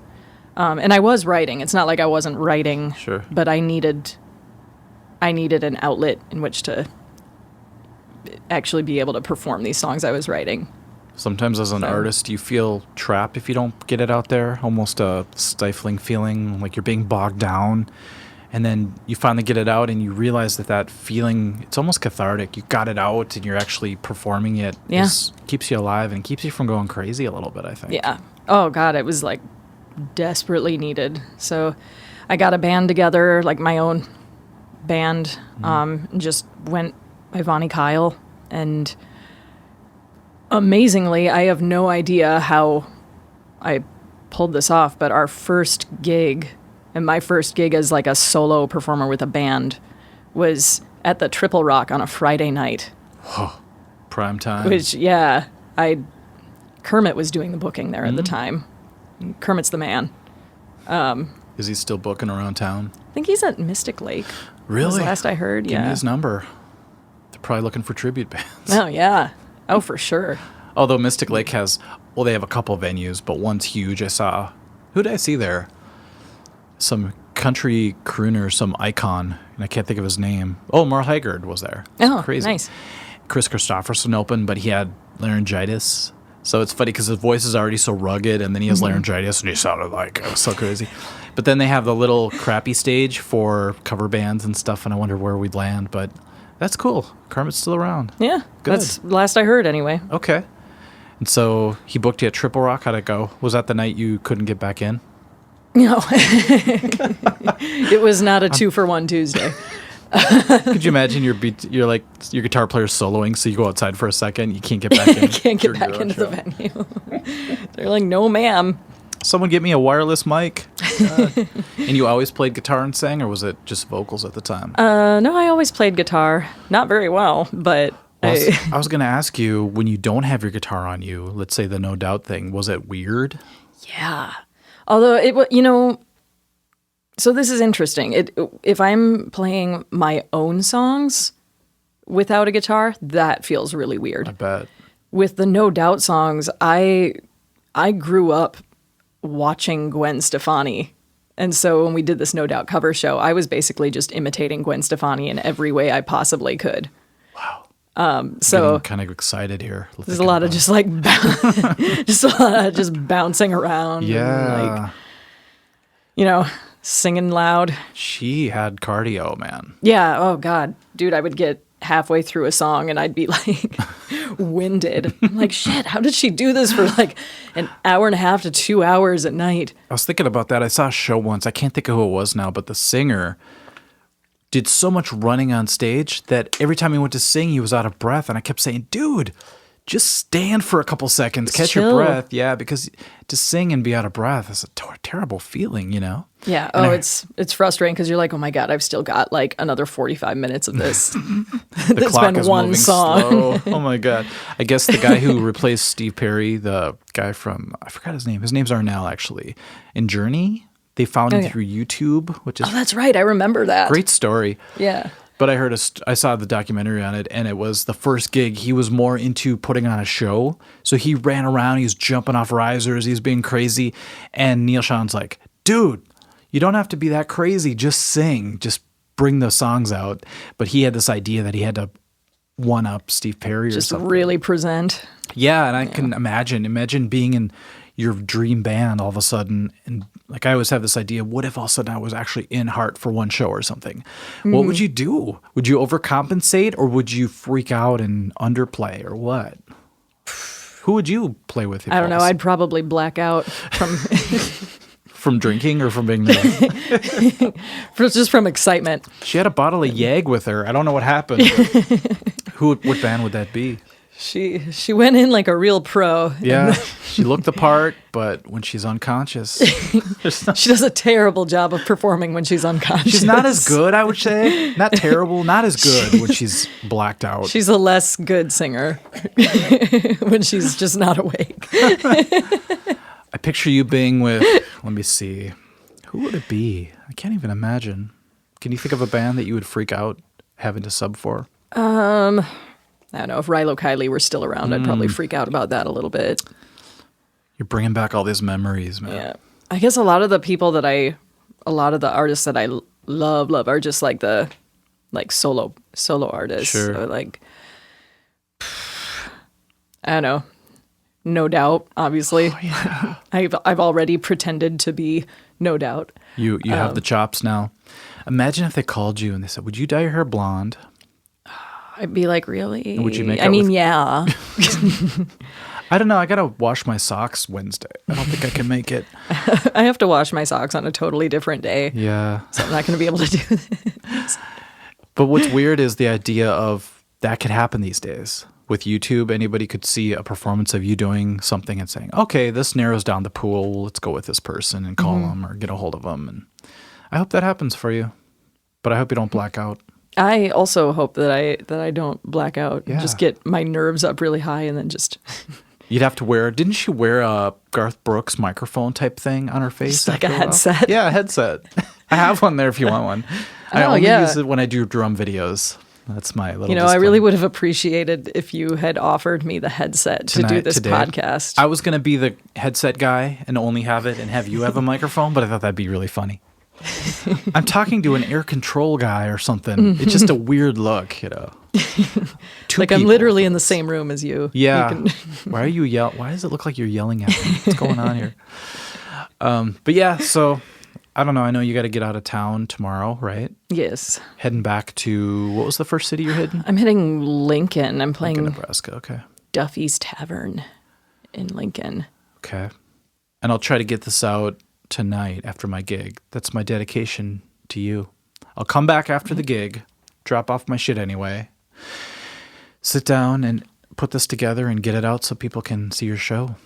and I was writing. It's not like I wasn't writing. Sure. But I needed an outlet in which to actually be able to perform these songs I was writing. Sometimes as an artist, you feel trapped if you don't get it out there, almost a stifling feeling, like you're being bogged down. And then you finally get it out and you realize that feeling, it's almost cathartic. You got it out and you're actually performing it. Yeah. Keeps you alive and keeps you from going crazy a little bit, I think. Yeah. Oh, God, it was like desperately needed. So I got a band together, like my own band, just went by Vonnie Kyle. And amazingly, I have no idea how I pulled this off, but our first gig, and my first gig as like a solo performer with a band, was at the Triple Rock on a Friday night. Whoa. Prime time. Which, Kermit was doing the booking there at the time. Kermit's the man. Is he still booking around town? I think he's at Mystic Lake. Really? Was the last I heard, Give me his number. They're probably looking for tribute bands. Oh, yeah. Oh, for sure. Although Mystic Lake they have a couple venues, but one's huge. Who did I see there? Some country crooner, some icon, and I can't think of his name. Oh, Merle Haggard was there. Oh, crazy. Nice. Chris Christopherson opened, but he had laryngitis. So it's funny because his voice is already so rugged, and then he has laryngitis, and he sounded like it was so crazy. But then they have the little crappy stage for cover bands and stuff, and I wonder where we'd land. But that's cool. Kermit's still around. Yeah. Good. That's the last I heard, anyway. Okay. And so he booked you at Triple Rock. How'd it go? Was that the night you couldn't get back in? No. It was not a 2-for-1 Tuesday. Could you imagine your guitar player soloing, so you go outside for a second, you can't get back in? Can't get back into the venue. They're like, no, ma'am. Someone get me a wireless mic. And you always played guitar and sang, or was it just vocals at the time? No, I always played guitar. Not very well, but... I was going to ask you, when you don't have your guitar on you, let's say the No Doubt thing, was it weird? Yeah. Although, so this is interesting. If I'm playing my own songs without a guitar, that feels really weird. I bet. With the No Doubt songs, I grew up watching Gwen Stefani. And so when we did this No Doubt cover show, I was basically just imitating Gwen Stefani in every way I possibly could. Wow. So I'm kind of excited here. There's a lot of just like just bouncing around. Yeah. And, singing loud. She had cardio, man. Yeah. Oh God, dude, I would get halfway through a song and I'd be like winded. I'm like, shit, how did she do this for like an hour and a half to 2 hours at night? I was thinking about that. I saw a show once. I can't think of who it was now, but the singer did so much running on stage that every time he went to sing, he was out of breath. And I kept saying, dude, just stand for a couple seconds, catch your breath. Yeah, because to sing and be out of breath is a terrible feeling, Yeah. It's frustrating because you're like, oh my God, I've still got like another 45 minutes of this. The clock been is one moving song. slow. Oh my God. I guess the guy who replaced Steve Perry, the guy from, I forgot his name. His name's Arnell, actually. In Journey, they found him through YouTube, which is that's right. I remember that. great story. Yeah. But I saw the documentary on it, and it was the first gig. He was more into putting on a show. So he ran around, he was jumping off risers, he was being crazy. And Neil Sean's like, dude, you don't have to be that crazy. Just sing. Just bring the songs out. But he had this idea that he had to one-up Steve Perry or something. Just really present. Yeah, and I can imagine being in your dream band all of a sudden and Like I always have this idea, what if all of a sudden I was actually in Heart for one show or something? What would you do? Would you overcompensate or would you freak out and underplay or what? Who would you play with? I don't know. I'd probably black out from from drinking or from being nervous? just from excitement. She had a bottle of Yag with her. I don't know what happened. What band would that be? She went in like a real pro. Yeah, she looked the part, but when she's unconscious, she does a terrible job of performing when she's unconscious. She's not as good, I would say. Not terrible, not as good when she's blacked out. She's a less good singer when she's just not awake. I picture you being with, let me see, who would it be? I can't even imagine. Can you think of a band that you would freak out having to sub for? I don't know. If Rilo Kiley were still around, I'd probably freak out about that a little bit. You're bringing back all these memories, man. Yeah. I guess a lot of the artists that I love are just like the solo artists. Sure. So like, I don't know. No Doubt, obviously. Oh, yeah. I've already pretended to be No Doubt. You have the chops now. Imagine if they called you and they said, would you dye your hair blonde? I'd be like, really? Would you make I out mean, with- yeah. I don't know. I got to wash my socks Wednesday. I don't think I can make it. I have to wash my socks on a totally different day. Yeah. So I'm not going to be able to do this. But what's weird is the idea of that could happen these days. With YouTube, anybody could see a performance of you doing something and saying, okay, this narrows down the pool. Let's go with this person and call them or get a hold of them. And I hope that happens for you. But I hope you don't black out. I also hope that I don't black out and Yeah. just get my nerves up really high and then just You'd have to wear, didn't she wear a Garth Brooks microphone type thing on her face? Just like a after while? headset. Yeah, a headset. I have one there if you want one. I Oh, only yeah. use it when I do drum videos. That's my little I really disclaimer. would have appreciated if you had offered me the headset to do this Today. podcast. I was going to be the headset guy and only have it and have you have a microphone, but I thought that'd be really funny. I'm talking to an air control guy or something. It's just a weird look, Two like I'm people. literally in the same room as you. Yeah. You can- Why are you Why does it look like you're yelling at me? What's going on here? But yeah, so I don't know. I know you got to get out of town tomorrow, right? Yes. Heading back to, what was the first city you're hitting? I'm hitting Lincoln. I'm playing Lincoln, Nebraska. Okay. Duffy's Tavern in Lincoln. Okay. And I'll try to get this out tonight after my gig. That's my dedication to you. I'll come back after the gig, drop off my shit anyway, sit down and put this together and get it out so people can see your show.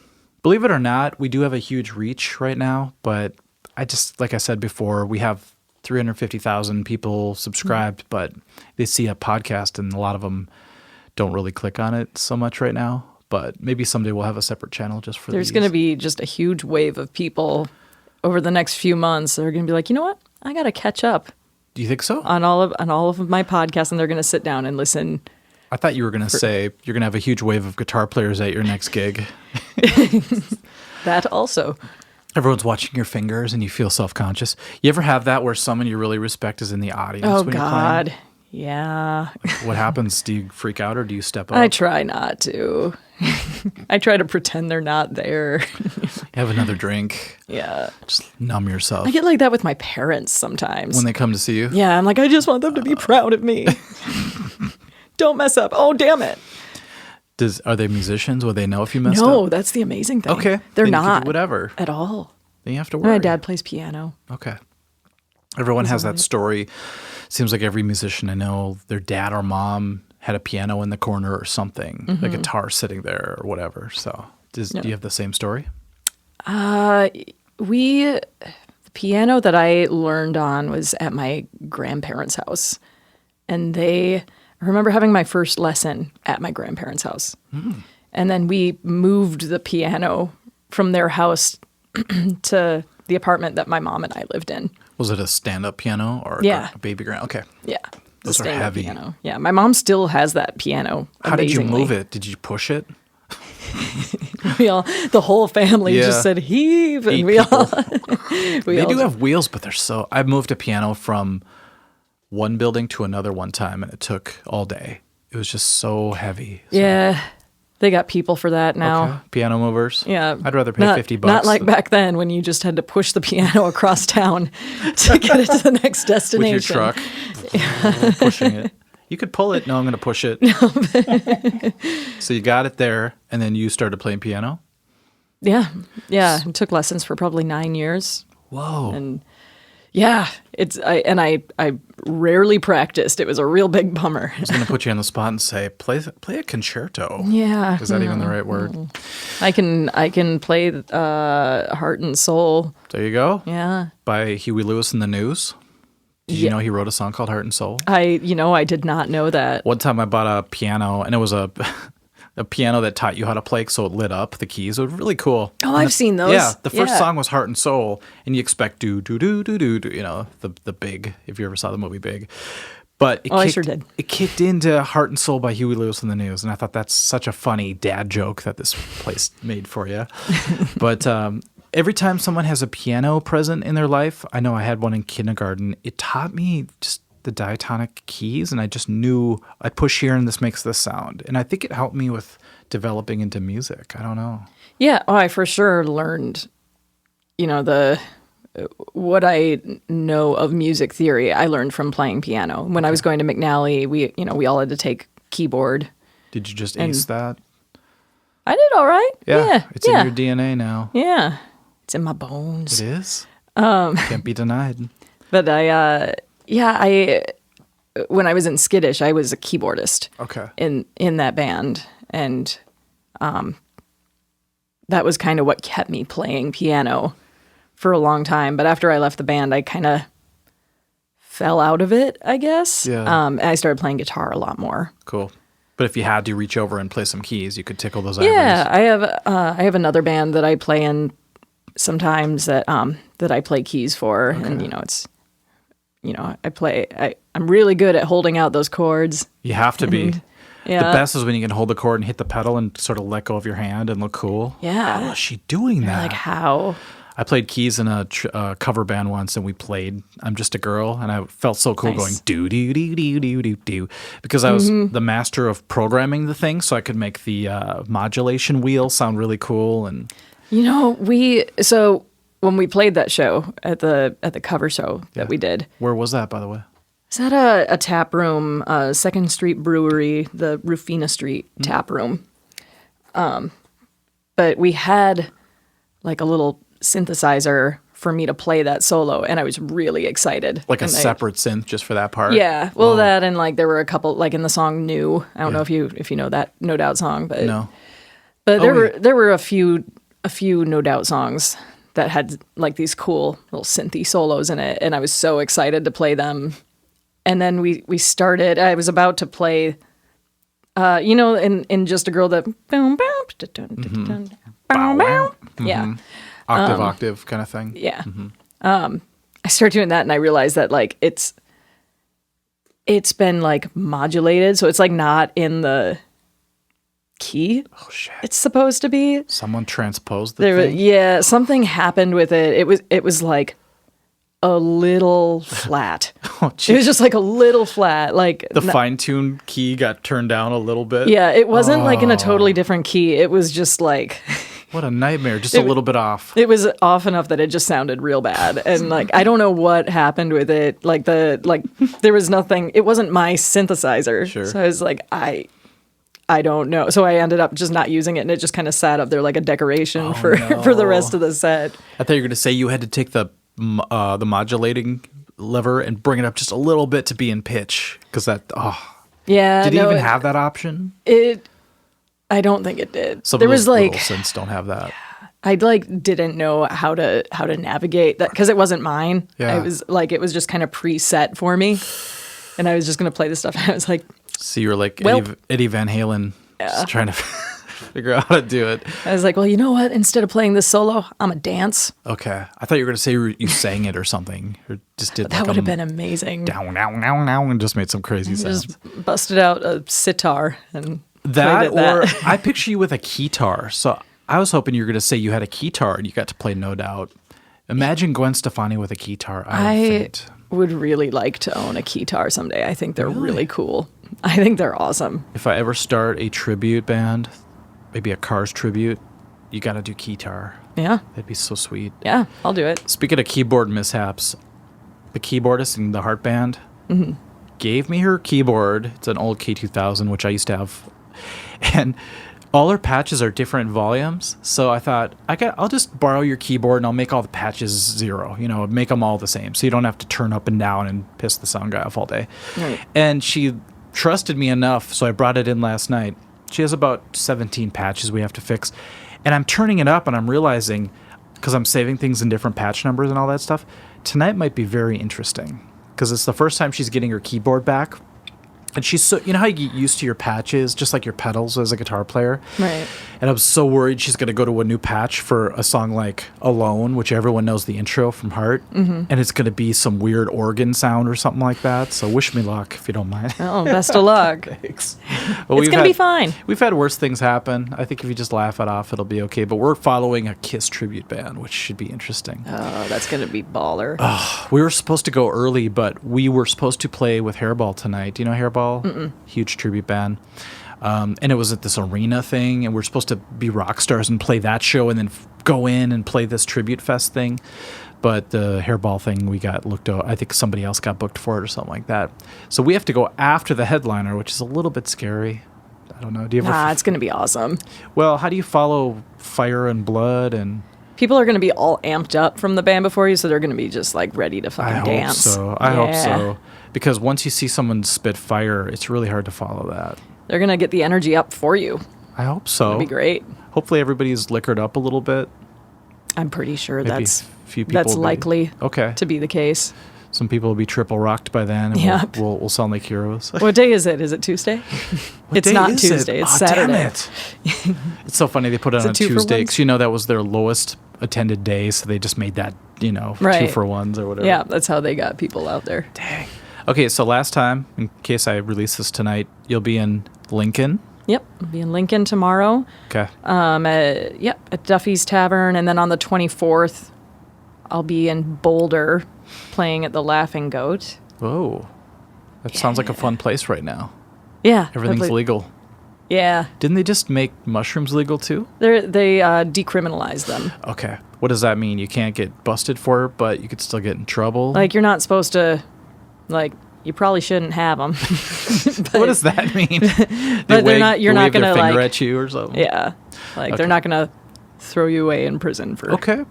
Believe it or not, we do have a huge reach right now, but I just, like I said before, we have 350,000 people subscribed, but they see a podcast and a lot of them don't really click on it so much right now. But maybe someday we'll have a separate channel just for There's these. going to be just a huge wave of people over the next few months. They're going to be like, you know what? I got to catch up Do you think so? on all of my podcasts, and they're going to sit down and listen. I thought you were going to say you're going to have a huge wave of guitar players at your next gig. That also. Everyone's watching your fingers and you feel self-conscious. You ever have that where someone you really respect is in the audience Oh, when you're God. playing? Yeah. What happens? Do you freak out or do you step up? I try not to. I try to pretend they're not there. Have another drink. Yeah. Just numb yourself. I get like that with my parents sometimes. When they come to see you? Yeah, I'm like, I just want them to be proud of me. Don't mess up. Oh, damn it. Are they musicians? Will they know if you messed No, up? that's the amazing thing. Okay. They're Then you can do not. whatever. At all. Then you have to worry. My dad plays piano. Okay. Everyone has that story. Seems like every musician I know, their dad or mom had a piano in the corner or something, a guitar sitting there or whatever. So do you have the same story? The piano that I learned on was at my grandparents' house. And I remember having my first lesson at my grandparents' house. And then we moved the piano from their house to the apartment that my mom and I lived in. Was it a stand-up piano or Yeah. a baby grand? Okay. Yeah. the Those are stand-up heavy. Piano. Yeah, my mom still has that piano. How did you amazingly. move it? Did you push it? The whole family Yeah. just said heave, and 8 we all. They do have wheels, but they're so. I moved a piano from one building to another one time, and it took all day. It was just so heavy. So Yeah, They got people for that now. Okay. Piano movers. Yeah. I'd rather pay $50. Not like back then when you just had to push the piano across town to get it to the next destination. With your truck. Pushing it. You could pull it. No, I'm going to push it. So you got it there, and then you started playing piano? Yeah. Yeah. I took lessons for probably 9 years. Whoa. And yeah, I rarely practiced. It was a real big bummer. I was going to put you on the spot and say, play a concerto. Yeah. Is that even the right word? I can play Heart and Soul. There you go. Yeah. By Huey Lewis and the News. Did you know he wrote a song called Heart and Soul? I did not know that. One time I bought a piano, and it was a piano that taught you how to play, so it lit up the keys. It was really cool. Oh, I've seen those. Yeah, the first song was Heart and Soul, and you expect do do do do do do, the Big, if you ever saw the movie Big. But I sure did. It kicked into Heart and Soul by Huey Lewis and the News, and I thought that's such a funny dad joke that this place made for you. But every time someone has a piano present in their life, I know I had one in kindergarten, it taught me just the diatonic keys, and I just knew I push here and this makes this sound. And I think it helped me with developing into music. I don't know. Yeah, I for sure learned, what I know of music theory, I learned from playing piano. When I was going to McNally, we all had to take keyboard. Did you just ace that? I did all right. Yeah. It's in your DNA now. Yeah. It's in my bones. It is? Can't be denied. But when I was in Skittish, I was a keyboardist. Okay. In that band, and that was kind of what kept me playing piano for a long time. But after I left the band, I kind of fell out of it, I guess. Yeah. And I started playing guitar a lot more. Cool. But if you had to reach over and play some keys, you could tickle those ivories. Yeah, I have another band that I play in sometimes that I play keys for, okay. And it's. I'm really good at holding out those chords. You have to be. Yeah. The best is when you can hold the chord and hit the pedal and sort of let go of your hand and look cool. Yeah. How is she doing that? Like how? I played keys in a cover band once, and we played I'm Just a Girl, and I felt so cool going do-do-do-do-do-do-do because I was the master of programming the thing, so I could make the modulation wheel sound really cool. And when we played that show at the cover show that we did. Where was that, by the way? Is that a tap room, 2nd Street Brewery, the Rufina Street tap room. But we had like a little synthesizer for me to play that solo, and I was really excited. Like a separate synth just for that part? Yeah. Well, that and like there were a couple, like in the song New. I don't know if you know that No Doubt song, but no. But there were a few No Doubt songs that had like these cool little synthy solos in it, and I was so excited to play them. And then we started. I was about to play, in Just a Girl, that boom boom, yeah, octave kind of thing. Yeah. I started doing that, and I realized that like it's been like modulated, so it's like not in the key. Oh shit! It's supposed to be. Someone transposed the thing. Yeah, something happened with it. It was like a little flat. Oh, geez. It was just like a little flat. Like the fine-tuned key got turned down a little bit. Yeah, it wasn't like in a totally different key. It was just like what a nightmare. Just a little bit off. It was off enough that it just sounded real bad. And like I don't know what happened with it. Like there was nothing. It wasn't my synthesizer. Sure. So I was like I don't know. So I ended up just not using it, and it just kind of sat up there like a decoration for the rest of the set. I thought you were going to say you had to take the modulating lever and bring it up just a little bit to be in pitch, because yeah. Did it even have that option? I don't think it did. Some there of was those like little synths don't have that. I like didn't know how to navigate that because it wasn't mine. Yeah. I was like it was just kind of preset for me, and I was just gonna play the stuff. And I was like, so you were like Eddie Van Halen, just trying to figure out how to do it. I was like, well, you know what? Instead of playing this solo, I'm a dance. Okay, I thought you were going to say you sang it or something, or just did that would have been amazing. Down, and just made some crazy sounds. Just busted out a sitar and that, played it or I picture you with a keytar. So I was hoping you were going to say you had a keytar and you got to play No Doubt. Imagine Gwen Stefani with a keytar. I would really like to own a keytar someday. I think they're really cool. I think they're awesome. If I ever start a tribute band, maybe a Cars tribute, you got to do guitar. Yeah. That'd be so sweet. Yeah, I'll do it. Speaking of keyboard mishaps, the keyboardist in the Heart Band gave me her keyboard. It's an old K2000, which I used to have. And all her patches are different volumes. So I thought, I'll just borrow your keyboard and I'll make all the patches 0. Make them all the same. So you don't have to turn up and down and piss the sound guy off all day. Right. And she trusted me enough, so I brought it in last night. She has about 17 patches we have to fix. And I'm turning it up and I'm realizing, because I'm saving things in different patch numbers and all that stuff, tonight might be very interesting. Because it's the first time she's getting her keyboard back. And she's so, you know how you get used to your patches, just like your pedals as a guitar player? Right. And I'm so worried she's going to go to a new patch for a song like Alone, which everyone knows the intro from Heart. And it's going to be some weird organ sound or something like that. So wish me luck if you don't mind. Oh, best of luck. Thanks. It's going to be fine. We've had worse things happen. I think if you just laugh it off, it'll be okay. But we're following a Kiss tribute band, which should be interesting. Oh, that's going to be baller. We were supposed to go early, but we were supposed to play with Hairball tonight. Do you know Hairball? Huge tribute band. And it was at this arena thing, and we're supposed to be rock stars and play that show and then go in and play this tribute fest thing. But the Hairball thing, we got looked over. I think somebody else got booked for it or something like that. So we have to go after the headliner, which is a little bit scary. I don't know. Do you ever? It's going to be awesome. Well, how do you follow Fire and Blood and? People are going to be all amped up from the band before you, so they're going to be just like ready to fucking dance. I hope so. Because once you see someone spit fire, it's really hard to follow that. They're going to get the energy up for you. I hope so. That'd be great. Hopefully everybody's liquored up a little bit. I'm pretty sure Maybe that's a few people likely okay. to be the case. Some people will be triple rocked by then, and Yep. we'll sound like heroes. What day is it? Is it Tuesday? It's not Tuesday. It's Saturday. Damn it. It's so funny they put it on a Tuesday because that was their lowest attended day, so they just made that 2 for 1s or whatever. Yeah, that's how they got people out there. Dang. Okay, so last time, in case I release this tonight, you'll be in Lincoln. Yep, I'll be in Lincoln tomorrow. Okay. At Duffy's Tavern, and then on the 24th, I'll be in Boulder, playing at the Laughing Goat. Whoa, that sounds like a fun place right now. Yeah, everything's legal. Yeah. Didn't they just make mushrooms legal too? They decriminalized them. Okay. What does that mean? You can't get busted for it, but you could still get in trouble? Like, you're not supposed to, you probably shouldn't have them. What does that mean? But you're not going to, finger at you or something? Yeah. Okay. They're not going to throw you away in prison for, okay.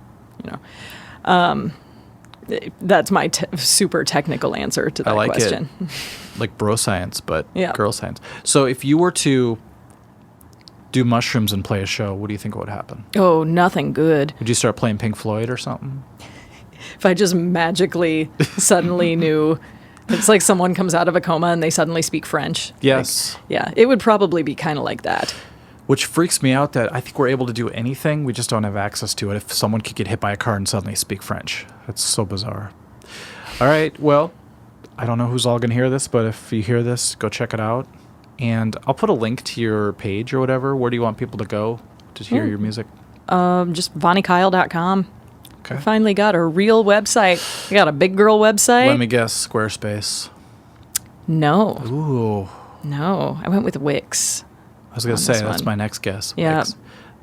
That's my super technical answer to that question. It. Like bro science, but girl science. So if you were to do mushrooms and play a show, what do you think would happen? Oh, nothing good. Would you start playing Pink Floyd or something? If I just magically suddenly knew, it's like someone comes out of a coma and they suddenly speak French. Yes. It would probably be kind of like that. Which freaks me out that I think we're able to do anything. We just don't have access to it. If someone could get hit by a car and suddenly speak French. That's so bizarre. All right. Well, I don't know who's all going to hear this, but if you hear this, go check it out. And I'll put a link to your page or whatever. Where do you want people to go to hear your music? Just VonnieKyle.com. Okay. I finally got a real website. I got a big girl website. Let me guess, Squarespace. No. Ooh. No. I went with Wix. I was going to say, that's my next guess. Yeah. Wix.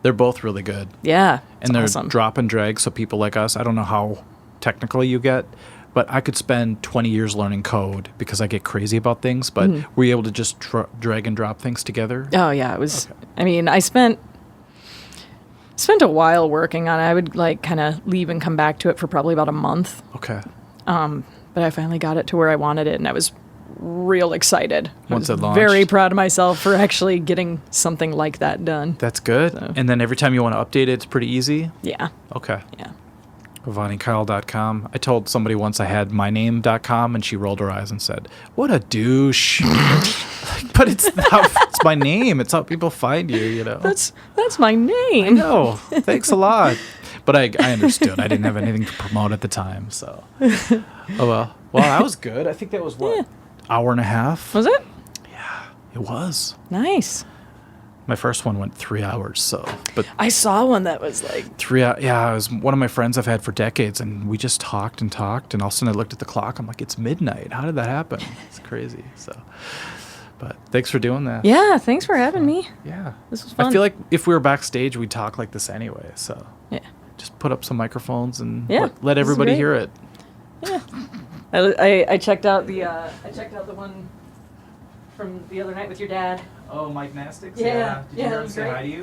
They're both really good. Yeah. And they're awesome. Drop and drag, so people like us, I don't know how technical you get, but I could spend 20 years learning code because I get crazy about things, but were you able to just drag and drop things together? Oh, yeah. It was, I spent a while working on it. I would kind of leave and come back to it for probably about a month. Okay. But I finally got it to where I wanted it, and I was real excited. Once I it was launched. very proud of myself for actually getting something like that done. That's good. So. And then every time you want to update it, it's pretty easy? Yeah. Okay. Yeah. VonnieKyle.com. I told somebody once I had myname.com, and she rolled her eyes and said, "What a douche." But it's my name. It's how people find you, That's my name. No, thanks a lot. But I understood. I didn't have anything to promote at the time, so. Oh, well. Well, that was good. I think that was, hour and a half? Was it? Yeah, it was. Nice. My first one went 3 hours, so. But I saw one that was 3 hours. Yeah, it was one of my friends I've had for decades, and we just talked, and all of a sudden I looked at the clock. I'm like, it's midnight. How did that happen? It's crazy, so. But thanks for doing that. Yeah, thanks for having me. Yeah. This was fun. I feel like if we were backstage, we'd talk like this anyway. So Yeah. just put up some microphones and Yeah, let this is everybody great. hear it. Yeah. I checked out the one from the other night with your dad. Oh, Mike Nastics? Yeah, yeah, that was say great. hi to you?